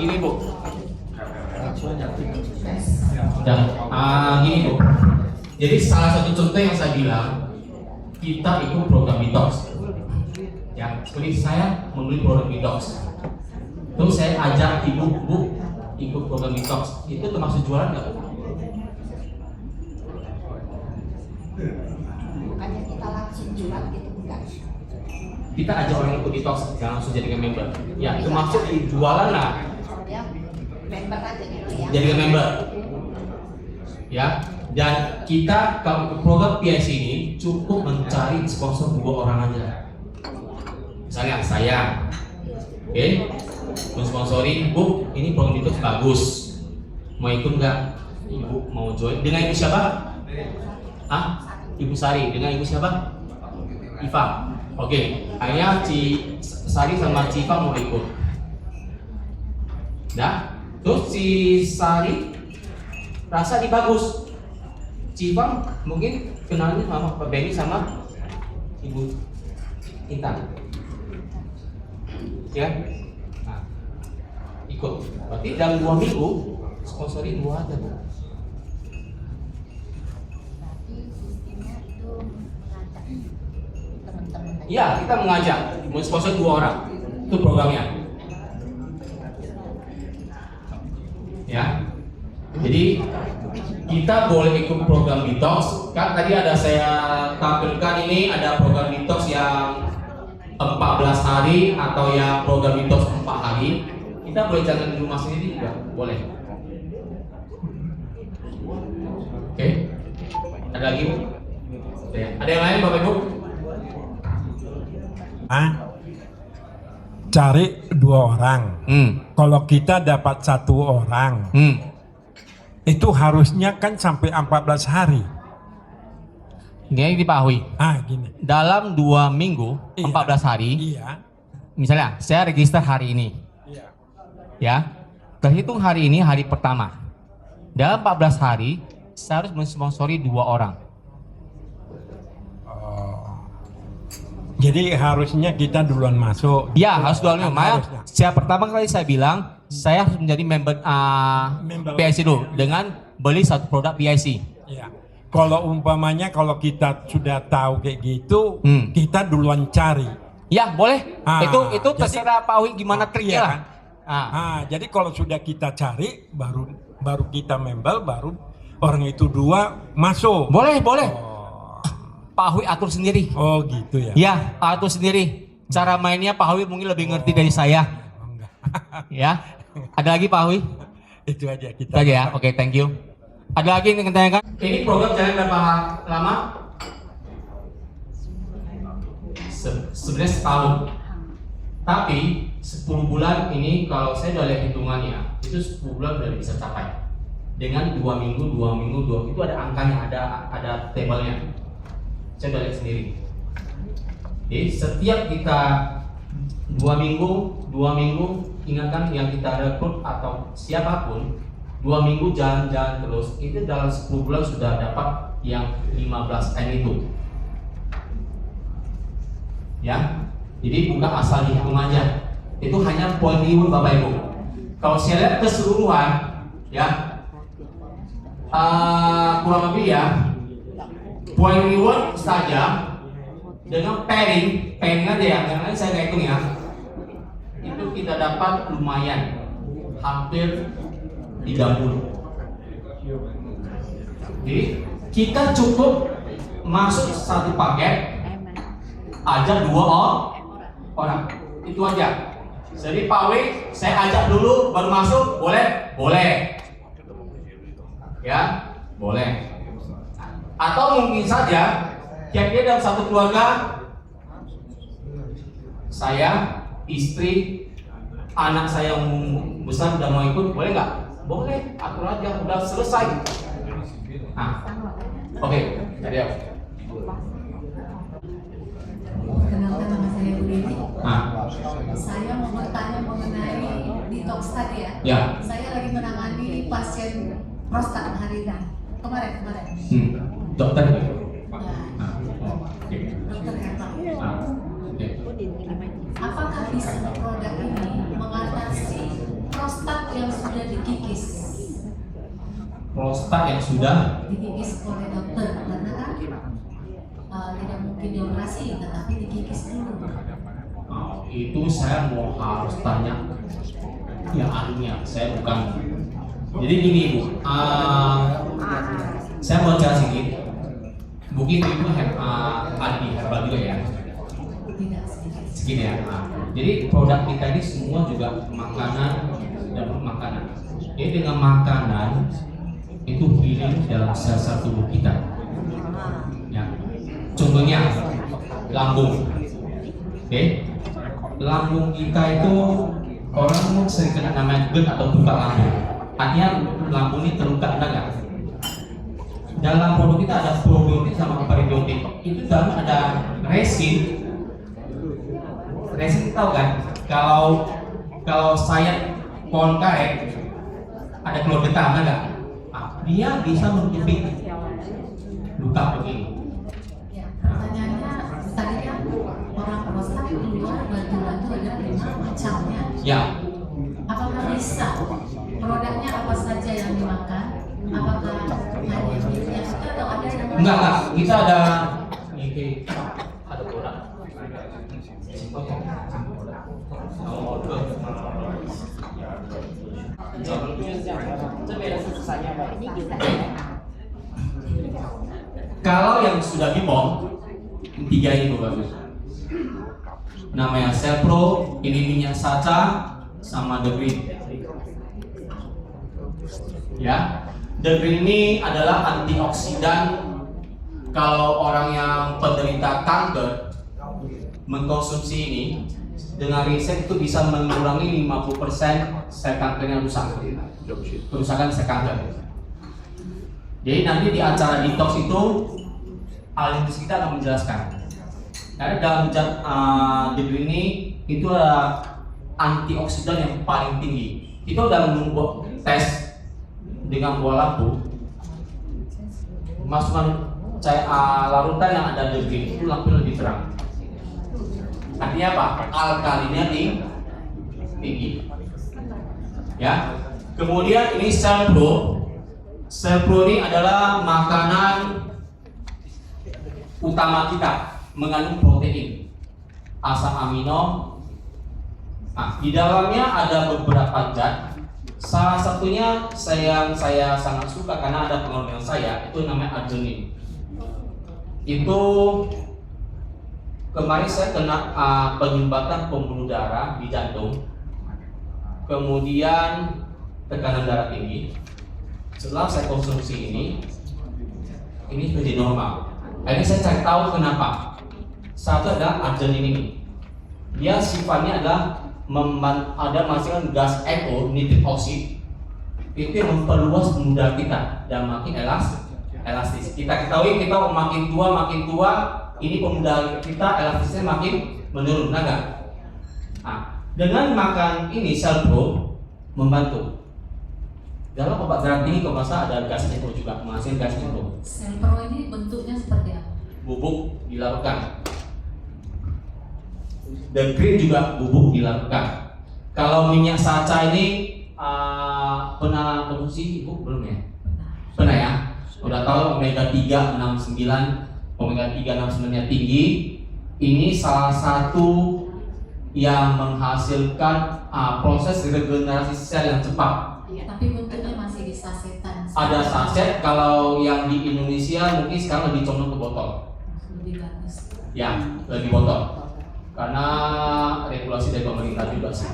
gini Bu. Dan gini Bu. Jadi salah satu contoh yang saya bilang, kita ikut program detox. Ya, seperti saya membeli program detox. Terus saya ajak ibu ikut program detox. Itu termasuk jualan nggak Bu? Bukannya kita langsung jual gitu enggak? Kita ajak orang ikut detox, jangan langsung jadikan member. Ya, itu maksud jualan lah. Ya member aja gitu ya? Jadikan member. Ya, dan kita kalau ikut program PIC ini cukup mencari sponsor 2 orang aja. Misalnya saya, oke, mensponsori, Bu, ini program detox bagus. Mau ikut nggak? Ibu mau join? Dengan ibu siapa? Ibu Sari. Dengan ibu siapa? Iva. Oke, akhirnya Sari sama Iva mau ikut. Nah, terus si Sari rasa ini bagus. Iva mungkin kenalnya sama Pak Benny sama Ibu Intan. Ya, nah, ikut. Berarti dalam 2 minggu sponsori 2 aja Bu. Iya, kita mengajak mensponsor 2 orang. Itu programnya. Ya. Jadi kita boleh ikut program detox. Kan tadi ada saya tampilkan ini ada program detox yang 14 hari atau yang program detox 4 hari. Kita boleh jalan di rumah sendiri juga, boleh. Oke. Ada lagi Bu? Ada yang lain Bapak Ibu? Cari 2 orang. Kalau kita dapat 1 orang, itu harusnya kan sampai 14 hari. Ini dipahami. Gini. Dalam 2 minggu, 14 hari. Iya. Misalnya, saya register hari ini. Iya. Ya. Terhitung hari ini hari pertama. Dalam 14 hari, saya harus mensponsori 2 orang. Jadi harusnya kita duluan masuk. Ya, harus duluan. Makanya Harusnya. sejak pertama kali saya bilang, saya harus menjadi member PIC dulu dengan beli 1 produk PIC. Iya. Kalau umpamanya kalau kita sudah tahu kayak gitu, kita duluan cari. Ya, boleh. Itu terserah Pak Awi gimana triknya Iya, lah. kan? Jadi kalau sudah kita cari, baru kita member, baru orang itu 2 masuk. Boleh. Pak Awi atur sendiri. Oh gitu ya. Ya, atur sendiri. Cara mainnya Pak Awi mungkin lebih ngerti dari saya. Enggak. Ya. Ada lagi Pak Awi? Itu aja kita. Itu aja ya. Oke, thank you. Ada lagi yang ditanyakan? Ini program jalan berapa lama? Sebenarnya setahun. Tapi 10 bulan ini kalau saya udah lihat hitungannya, itu 10 bulan udah bisa capai. Dengan 2 minggu, itu ada angkanya, ada tabelnya. Saya udah lihat sendiri. Jadi setiap kita 2 minggu ingatkan yang kita rekrut atau siapapun 2 minggu jalan-jalan terus, itu dalam 10 bulan sudah dapat yang 15 M itu. Ya, jadi bukan asal dihitung aja. Itu hanya poin reward Bapak Ibu. Kalau saya lihat keseluruhan, ya kurang lebih ya poin reward saja dengan pairing aja ya, karena saya nggak hitung ya, itu kita dapat lumayan hampir 30. Jadi kita cukup masuk satu paket ajak 2 orang, itu aja. Jadi Pak W, saya ajak dulu baru masuk, boleh? Boleh. Ya, boleh. Atau mungkin saja kira-kira dalam satu keluarga saya, istri, anak saya yang besar udah mau ikut, boleh nggak? Boleh, atur aja, udah selesai. Nah, oke, jadi apa? Kenalkan nama saya Bu Devi. Nah, Saya mau bertanya mengenai detox tadi ya. ya. Saya lagi menangani pasien prostat hari ini. Kemarin. Dokter. Ya, Nah, oke. dokter Herman. Nah, oke. Apakah bisa produk ini mengatasi prostat yang sudah dikikis? Prostat yang sudah Dikikis oleh dokter, karena kan tidak mungkin dioperasi, tetapi dikikis dulu. itu saya mau harus tanya yang ahlinya, saya bukan. Jadi gini Bu, saya mau jelas sedikit. Mungkin Ibu ahli herbal juga ya, Tidak sedikit. sedikit ya. Jadi produk kita ini semua juga makanan dan makanan. Jadi dengan makanan itu healing dalam sel-sel tubuh kita. Ya. Contohnya lambung. Oke. Lambung kita itu orang sering kena namanya GERD atau luka lambung. Artinya lambung ini terluka, ada nggak? Dalam produk kita ada probiotik sama prebiotik. Itu dalam ada resin. Resin tahu kan? Kalau saya pohon karet ada keluar getah, ada nggak? Dia bisa menutupi luka begini. Ya, pertanyaannya tadi kan orang prostat keluar batu-batu ada 5 macamnya. Ya, Apakah bisa produknya apa saja yang dimakan? Apakah hanya minyak atau ada yang enggak. Kita ada ini ada produk. Kalau yang sudah dibom, 3 ini bagus. Namanya Selpro, ini minyak saca, sama The Green. Ya, The Green ini adalah antioksidan. Kalau orang yang penderita kanker mengkonsumsi ini, dengan riset itu bisa mengurangi 50% sel kankernya rusak. Kerusakan sel kanker. Jadi nanti di acara detox itu ahli gizi kita akan menjelaskan. Karena dalam zat The Green ini itu ada antioksidan yang paling tinggi. Itu udah membuat tes dengan bola lampu, masukkan larutan yang ada The Green itu lampu lebih terang. Artinya apa? Alkalinnya tinggi. Ya. Kemudian ini Selpro. Selpro ini adalah makanan utama kita, mengandung protein, asam amino. Nah, di dalamnya ada beberapa zat. Salah satunya saya sangat suka karena ada pengalaman saya, itu namanya arginine. Itu kemarin saya kena penyumbatan pembuluh darah di jantung, kemudian tekanan darah tinggi. Setelah saya konsumsi ini menjadi normal. Akhirnya saya cari tahu kenapa. Satu adalah arginine ini, dia sifatnya adalah ada menghasilkan gas EO, nitrik oksid, itu yang memperluas pembuluh darah kita dan makin elastis. Kita ketahui kita makin tua, ini pembuluh darah kita elastisnya makin menurun, nah, Dengan makan ini sel pro membantu. Dalam obat darah tinggi kalau masa ada gas nitro juga, menghasilkan gas nitro. Sel pro ini bentuknya seperti apa? Bubuk dilarutkan. The green juga bubuk dilarutkan. Kalau minyak saca ini pernah konsumsi ibu belum ya? Pernah ya? Udah tahu omega 3, 69, omega 3, 69 nya tinggi. Ini salah satu yang menghasilkan proses regenerasi sel yang cepat. Ya, tapi bentuknya masih di sasetan. Ada saset, kalau yang di Indonesia mungkin sekarang lebih condong ke botol. Lebih bagus. Ya, lebih botol. Karena regulasi dari pemerintah juga sih.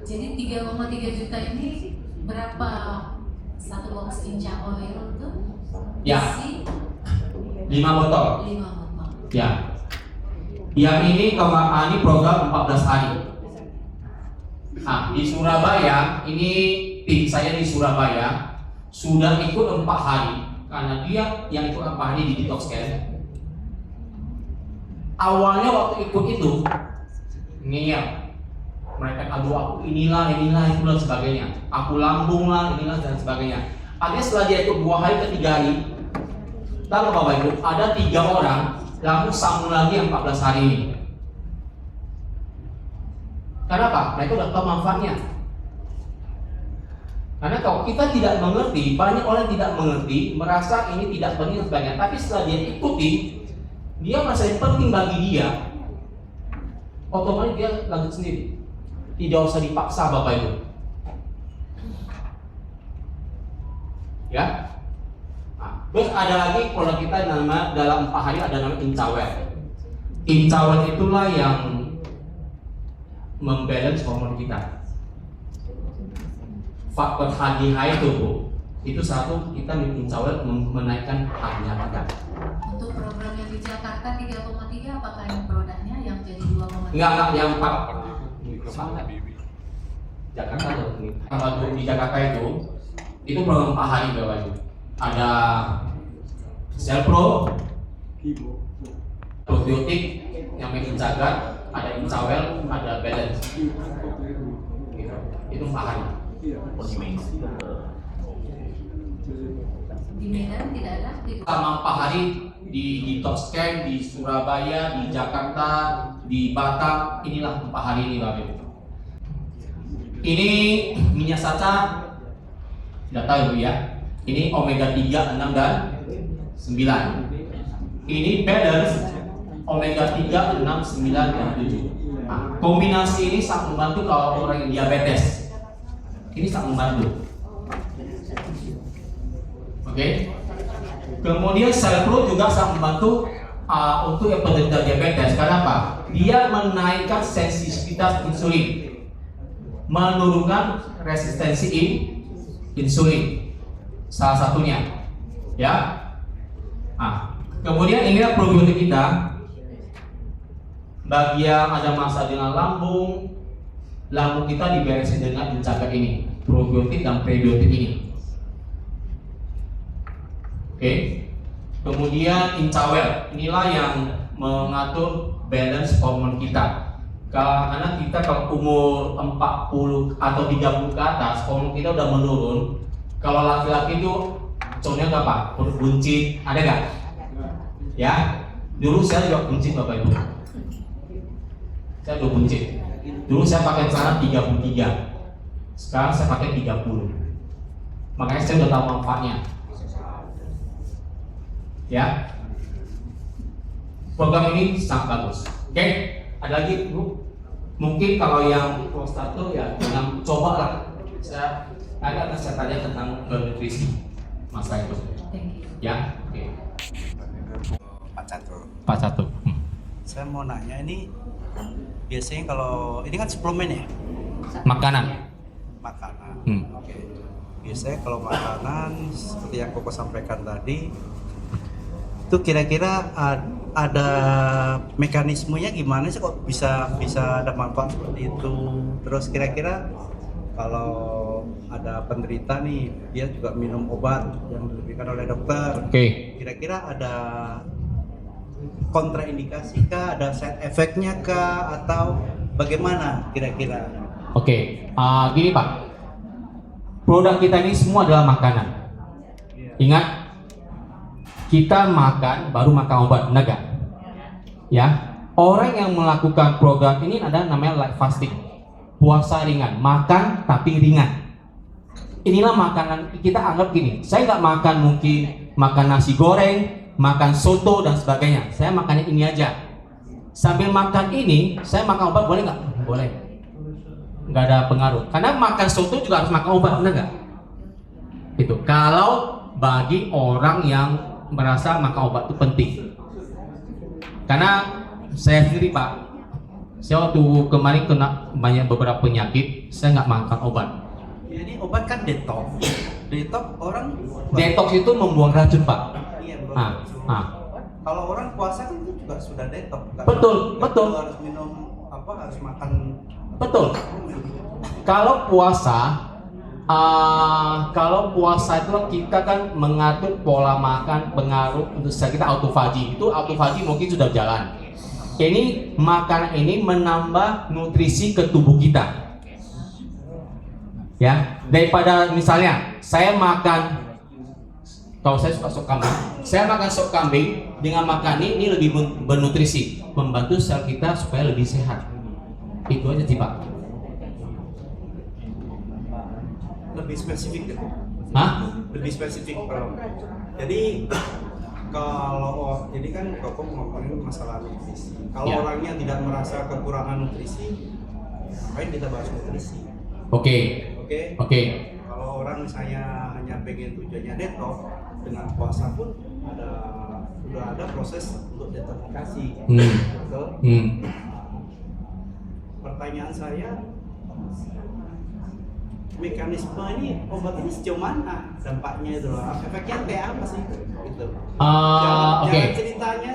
Jadi 3,3 juta ini berapa satu box Inca Oil itu? Ya. Isi 5 botol. 5 botol. Ya. Yang ini ini program 14 hari. Nah, di Surabaya, ini tim saya di Surabaya sudah ikut 4 hari. Karena dia yang ikut 4 hari di detox camp. Awalnya waktu ikut itu ngeyel. Mereka aduh aku inilah itulah sebagainya. Aku lambung lah inilah dan sebagainya. Akhirnya setelah dia ikut 2 hari ke 3 hari, tahu Bapak Ibu, ada 3 orang langsung sambung lagi yang 14 hari ini. Kenapa? Mereka udah tahu manfaatnya. Karena kalau kita tidak mengerti, banyak orang tidak mengerti, merasa ini tidak penting dan sebagainya. Tapi setelah dia ikuti, dia merasa yang penting bagi dia, otomatis dia lanjut sendiri. Tidak usah dipaksa Bapak Ibu. Ya. Nah, terus ada lagi produk kita yang nama dalam 4 hari ada nama Incawel. Incawel itulah yang membalance hormon kita. Faktor HDH itu satu kita minum Incawel menaikkan HDH kita. Untuk program yang di Jakarta 3,3 apakah ini produknya yang jadi 2,3? Enggak yang 4. Jakarta tuh. Kalau di Jakarta itu program 4 hari Bapak Ibu. Ada Sel Pro, probiotik yang menjaga, ada Incawel, ada balance. Gitu. Itu 4 hari. Di Medan tidak ada? Selama 4 hari di detox camp di Surabaya, di Jakarta, di Batam, inilah 4 hari ini Bapak Ibu. Ini minyak saca, tidak tahu Ibu ya. Ini omega 3, 6 dan 9. Ini balance omega 3, 6, 9 dan 7. Nah, kombinasi ini sangat membantu kalau orang yang diabetes. Ini sangat membantu. Oke. Kemudian Sel Pro juga sangat membantu untuk yang penderita diabetes. Kenapa? Dia menaikkan sensitivitas insulin, menurunkan resistensi insulin. Salah satunya, ya. Nah, kemudian inilah probiotik kita. Bagi yang ada masalah dengan lambung kita diberesin dengan menjaga ini, probiotik dan prebiotik ini. Oke. Kemudian Incawel, inilah yang mengatur balance hormon kita. Karena kita kalau umur 40 atau 30 ke atas, hormon kita udah menurun. Kalau laki-laki itu contohnya apa? Perut buncit, ada nggak? Ya, dulu saya juga buncit Bapak Ibu. Saya juga buncit. Dulu saya pakai celana 33, sekarang saya pakai 30. Makanya saya udah tahu manfaatnya. Ya, program ini sangat bagus. Oke, ada lagi Bu? Mungkin kalau yang prostato ya jangan coba lah. Saya tanya tentang nutrisi masa itu. Ya, oke. Pak Catur. Saya mau nanya ini biasanya kalau ini kan suplemen ya? Makanan. Oke. Biasanya kalau makanan seperti yang Koko sampaikan tadi itu kira-kira ada mekanismenya gimana sih kok bisa ada manfaat seperti itu? Terus kira-kira kalau ada penderita nih dia juga minum obat yang diberikan oleh dokter, kira-kira ada kontraindikasi kah, ada side effect-nya kah, atau bagaimana kira-kira? Oke, gini Pak, produk kita ini semua adalah makanan. Ingat, kita makan baru makan obat, benar gak? Ya, orang yang melakukan program ini ada namanya light fasting, puasa ringan, makan tapi ringan. Inilah makanan kita anggap gini. Saya nggak makan mungkin makan nasi goreng, makan soto dan sebagainya. Saya makannya ini aja. Sambil makan ini, saya makan obat boleh nggak? Boleh. Nggak ada pengaruh. Karena makan soto juga harus makan obat, benar nggak? Itu. Kalau bagi orang yang merasa makan obat itu penting. Karena saya sendiri Pak, saya waktu kemarin kena banyak beberapa penyakit, saya nggak makan obat. Jadi obat kan detox. Detox orang Detox itu membuang racun Pak. Iya, kalau orang puasa kan itu juga sudah detox. Kan? Betul, betul. Harus minum harus makan. Betul. Kalau puasa itu kita kan mengatur pola makan, pengaruh untuk kita autofagi. Itu autofagi mungkin sudah jalan. Ini makanan ini menambah nutrisi ke tubuh kita. Ya, daripada misalnya saya makan, kalau saya suka sop kambing, saya makan sop kambing dengan makan ini lebih bernutrisi, membantu sel kita supaya lebih sehat. Itu aja sih Pak. Lebih spesifik deh. Hah? Lebih spesifik kalau. Jadi kan Koko ngomongin masalah nutrisi. Kalau Ya. orangnya tidak merasa kekurangan nutrisi, ngapain kita bahas nutrisi? Oke. Kalau orang misalnya hanya pengen tujuannya detox, dengan puasa pun sudah ada proses untuk detoksifikasi. Betul? Pertanyaan saya, mekanisme ini obat ini sejauh mana dampaknya itu lah, efeknya kayak apa sih gitu. Jangan ceritanya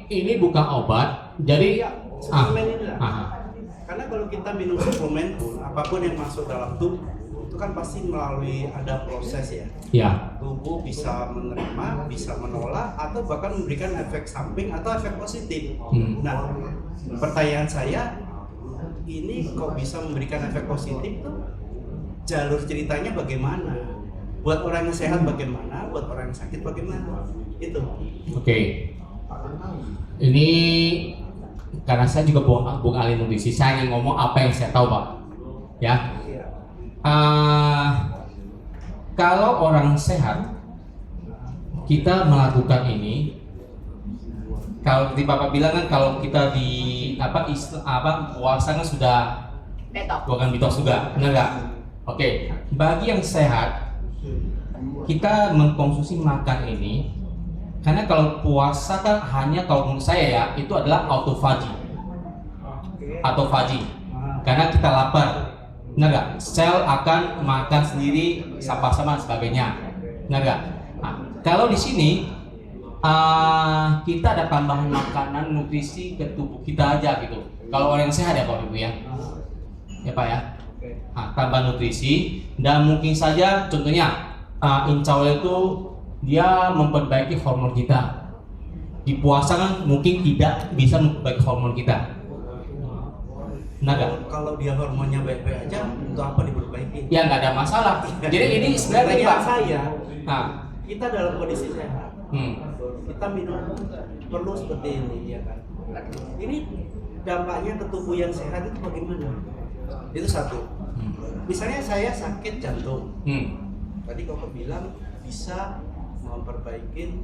Ini bukan obat, jadi suplemen ini lah. Karena kalau kita minum suplemen pun apapun yang masuk dalam tubuh itu kan pasti melalui ada proses ya. Ya. Tubuh bisa menerima, bisa menolak, atau bahkan memberikan efek samping atau efek positif. Nah, pertanyaan saya, ini kok bisa memberikan efek positif tuh jalur ceritanya bagaimana? Buat orang yang sehat bagaimana? Buat orang yang sakit bagaimana? Itu. Oke. Ini karena saya juga bukan ahli nutrisi, saya hanya ngomong apa yang saya tahu Pak. Ya. Kalau orang sehat, kita melakukan ini. Kalau di Bapak bilang kan kalau kita di puasa kan sudah bukan detox juga, benar nggak? Oke, bagi yang sehat, kita mengkonsumsi makan ini, karena kalau puasa kan hanya kalau menurut saya ya itu adalah autofagi, karena kita lapar, benar nggak? Sel akan makan sendiri sama-sama sebagainya, benar nggak? Nah, kalau di sini kita ada tambahan makanan nutrisi ke tubuh kita aja gitu. Kalau orang yang sehat ya Bapak Ibu ya Pak ya. Tambah nutrisi dan mungkin saja contohnya insya Allah itu dia memperbaiki hormon kita. Di puasa kan mungkin tidak bisa memperbaiki hormon kita. Nah, kalau dia hormonnya baik-baik aja, untuk apa diperbaiki? Ya nggak ada masalah. Jadi ini sebenarnya Pak. Kita dalam kondisi sehat. Kita minum perlu seperti ini ya kan. Ini dampaknya ke tubuh yang sehat itu bagaimana? Itu satu. Misalnya saya sakit jantung. Tadi Koko bilang bisa memperbaiki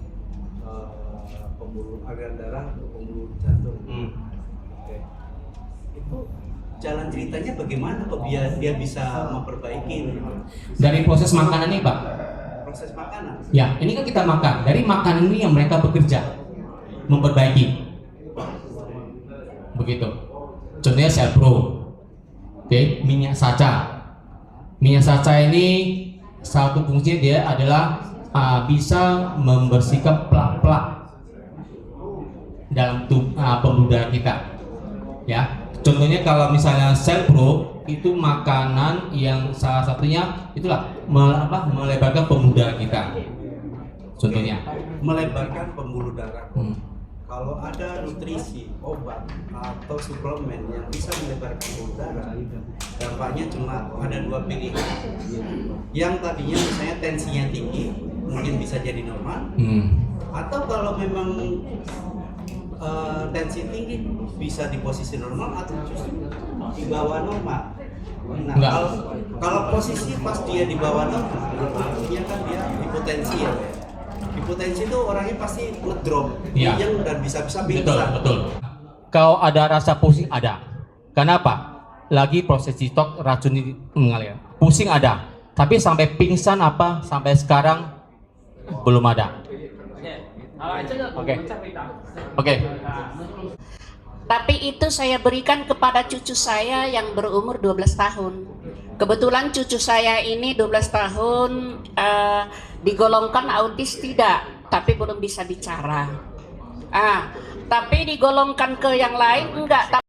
pembuluh aliran darah untuk pembuluh jantung. Oke. Itu jalan ceritanya bagaimana kok dia bisa memperbaiki ini? Dari proses makanan nih Pak. Proses makanan. Ya, ini kan kita makan. Dari makanan ini yang mereka bekerja memperbaiki. Begitu. Contohnya Shell Pro. Oke, minyak saca. Minyak saca ini satu fungsinya dia adalah bisa membersihkan plak-plak dalam pembuluh darah kita. Ya. Contohnya kalau misalnya Shell Pro itu makanan yang salah satunya itulah melebarkan pembuluh darah kita. Contohnya melebarkan pembuluh darah. kalau ada nutrisi, obat atau suplemen yang bisa melebarkan pembuluh darah, dampaknya cuma ada dua pilihan. Yang tadinya misalnya tensinya tinggi, mungkin bisa jadi normal, atau kalau memang tensi tinggi bisa di posisi normal atau justru di bawah normal. Nah, Enggak. kalau posisi pas dia di bawah normal, artinya kan dia hipotensi ya. Hipotensi itu orangnya pasti ngedrop, Iya. dan bisa-bisa Betul, pingsan. betul. Kau ada rasa pusing? Ada. Kenapa? Lagi proses stok racun ini mengalir. Pusing ada, tapi sampai pingsan apa sampai sekarang belum ada. Oke. Oke. Tapi itu saya berikan kepada cucu saya yang berumur 12 tahun. Kebetulan cucu saya ini 12 tahun digolongkan autis tidak, tapi belum bisa bicara. Tapi digolongkan ke yang lain enggak.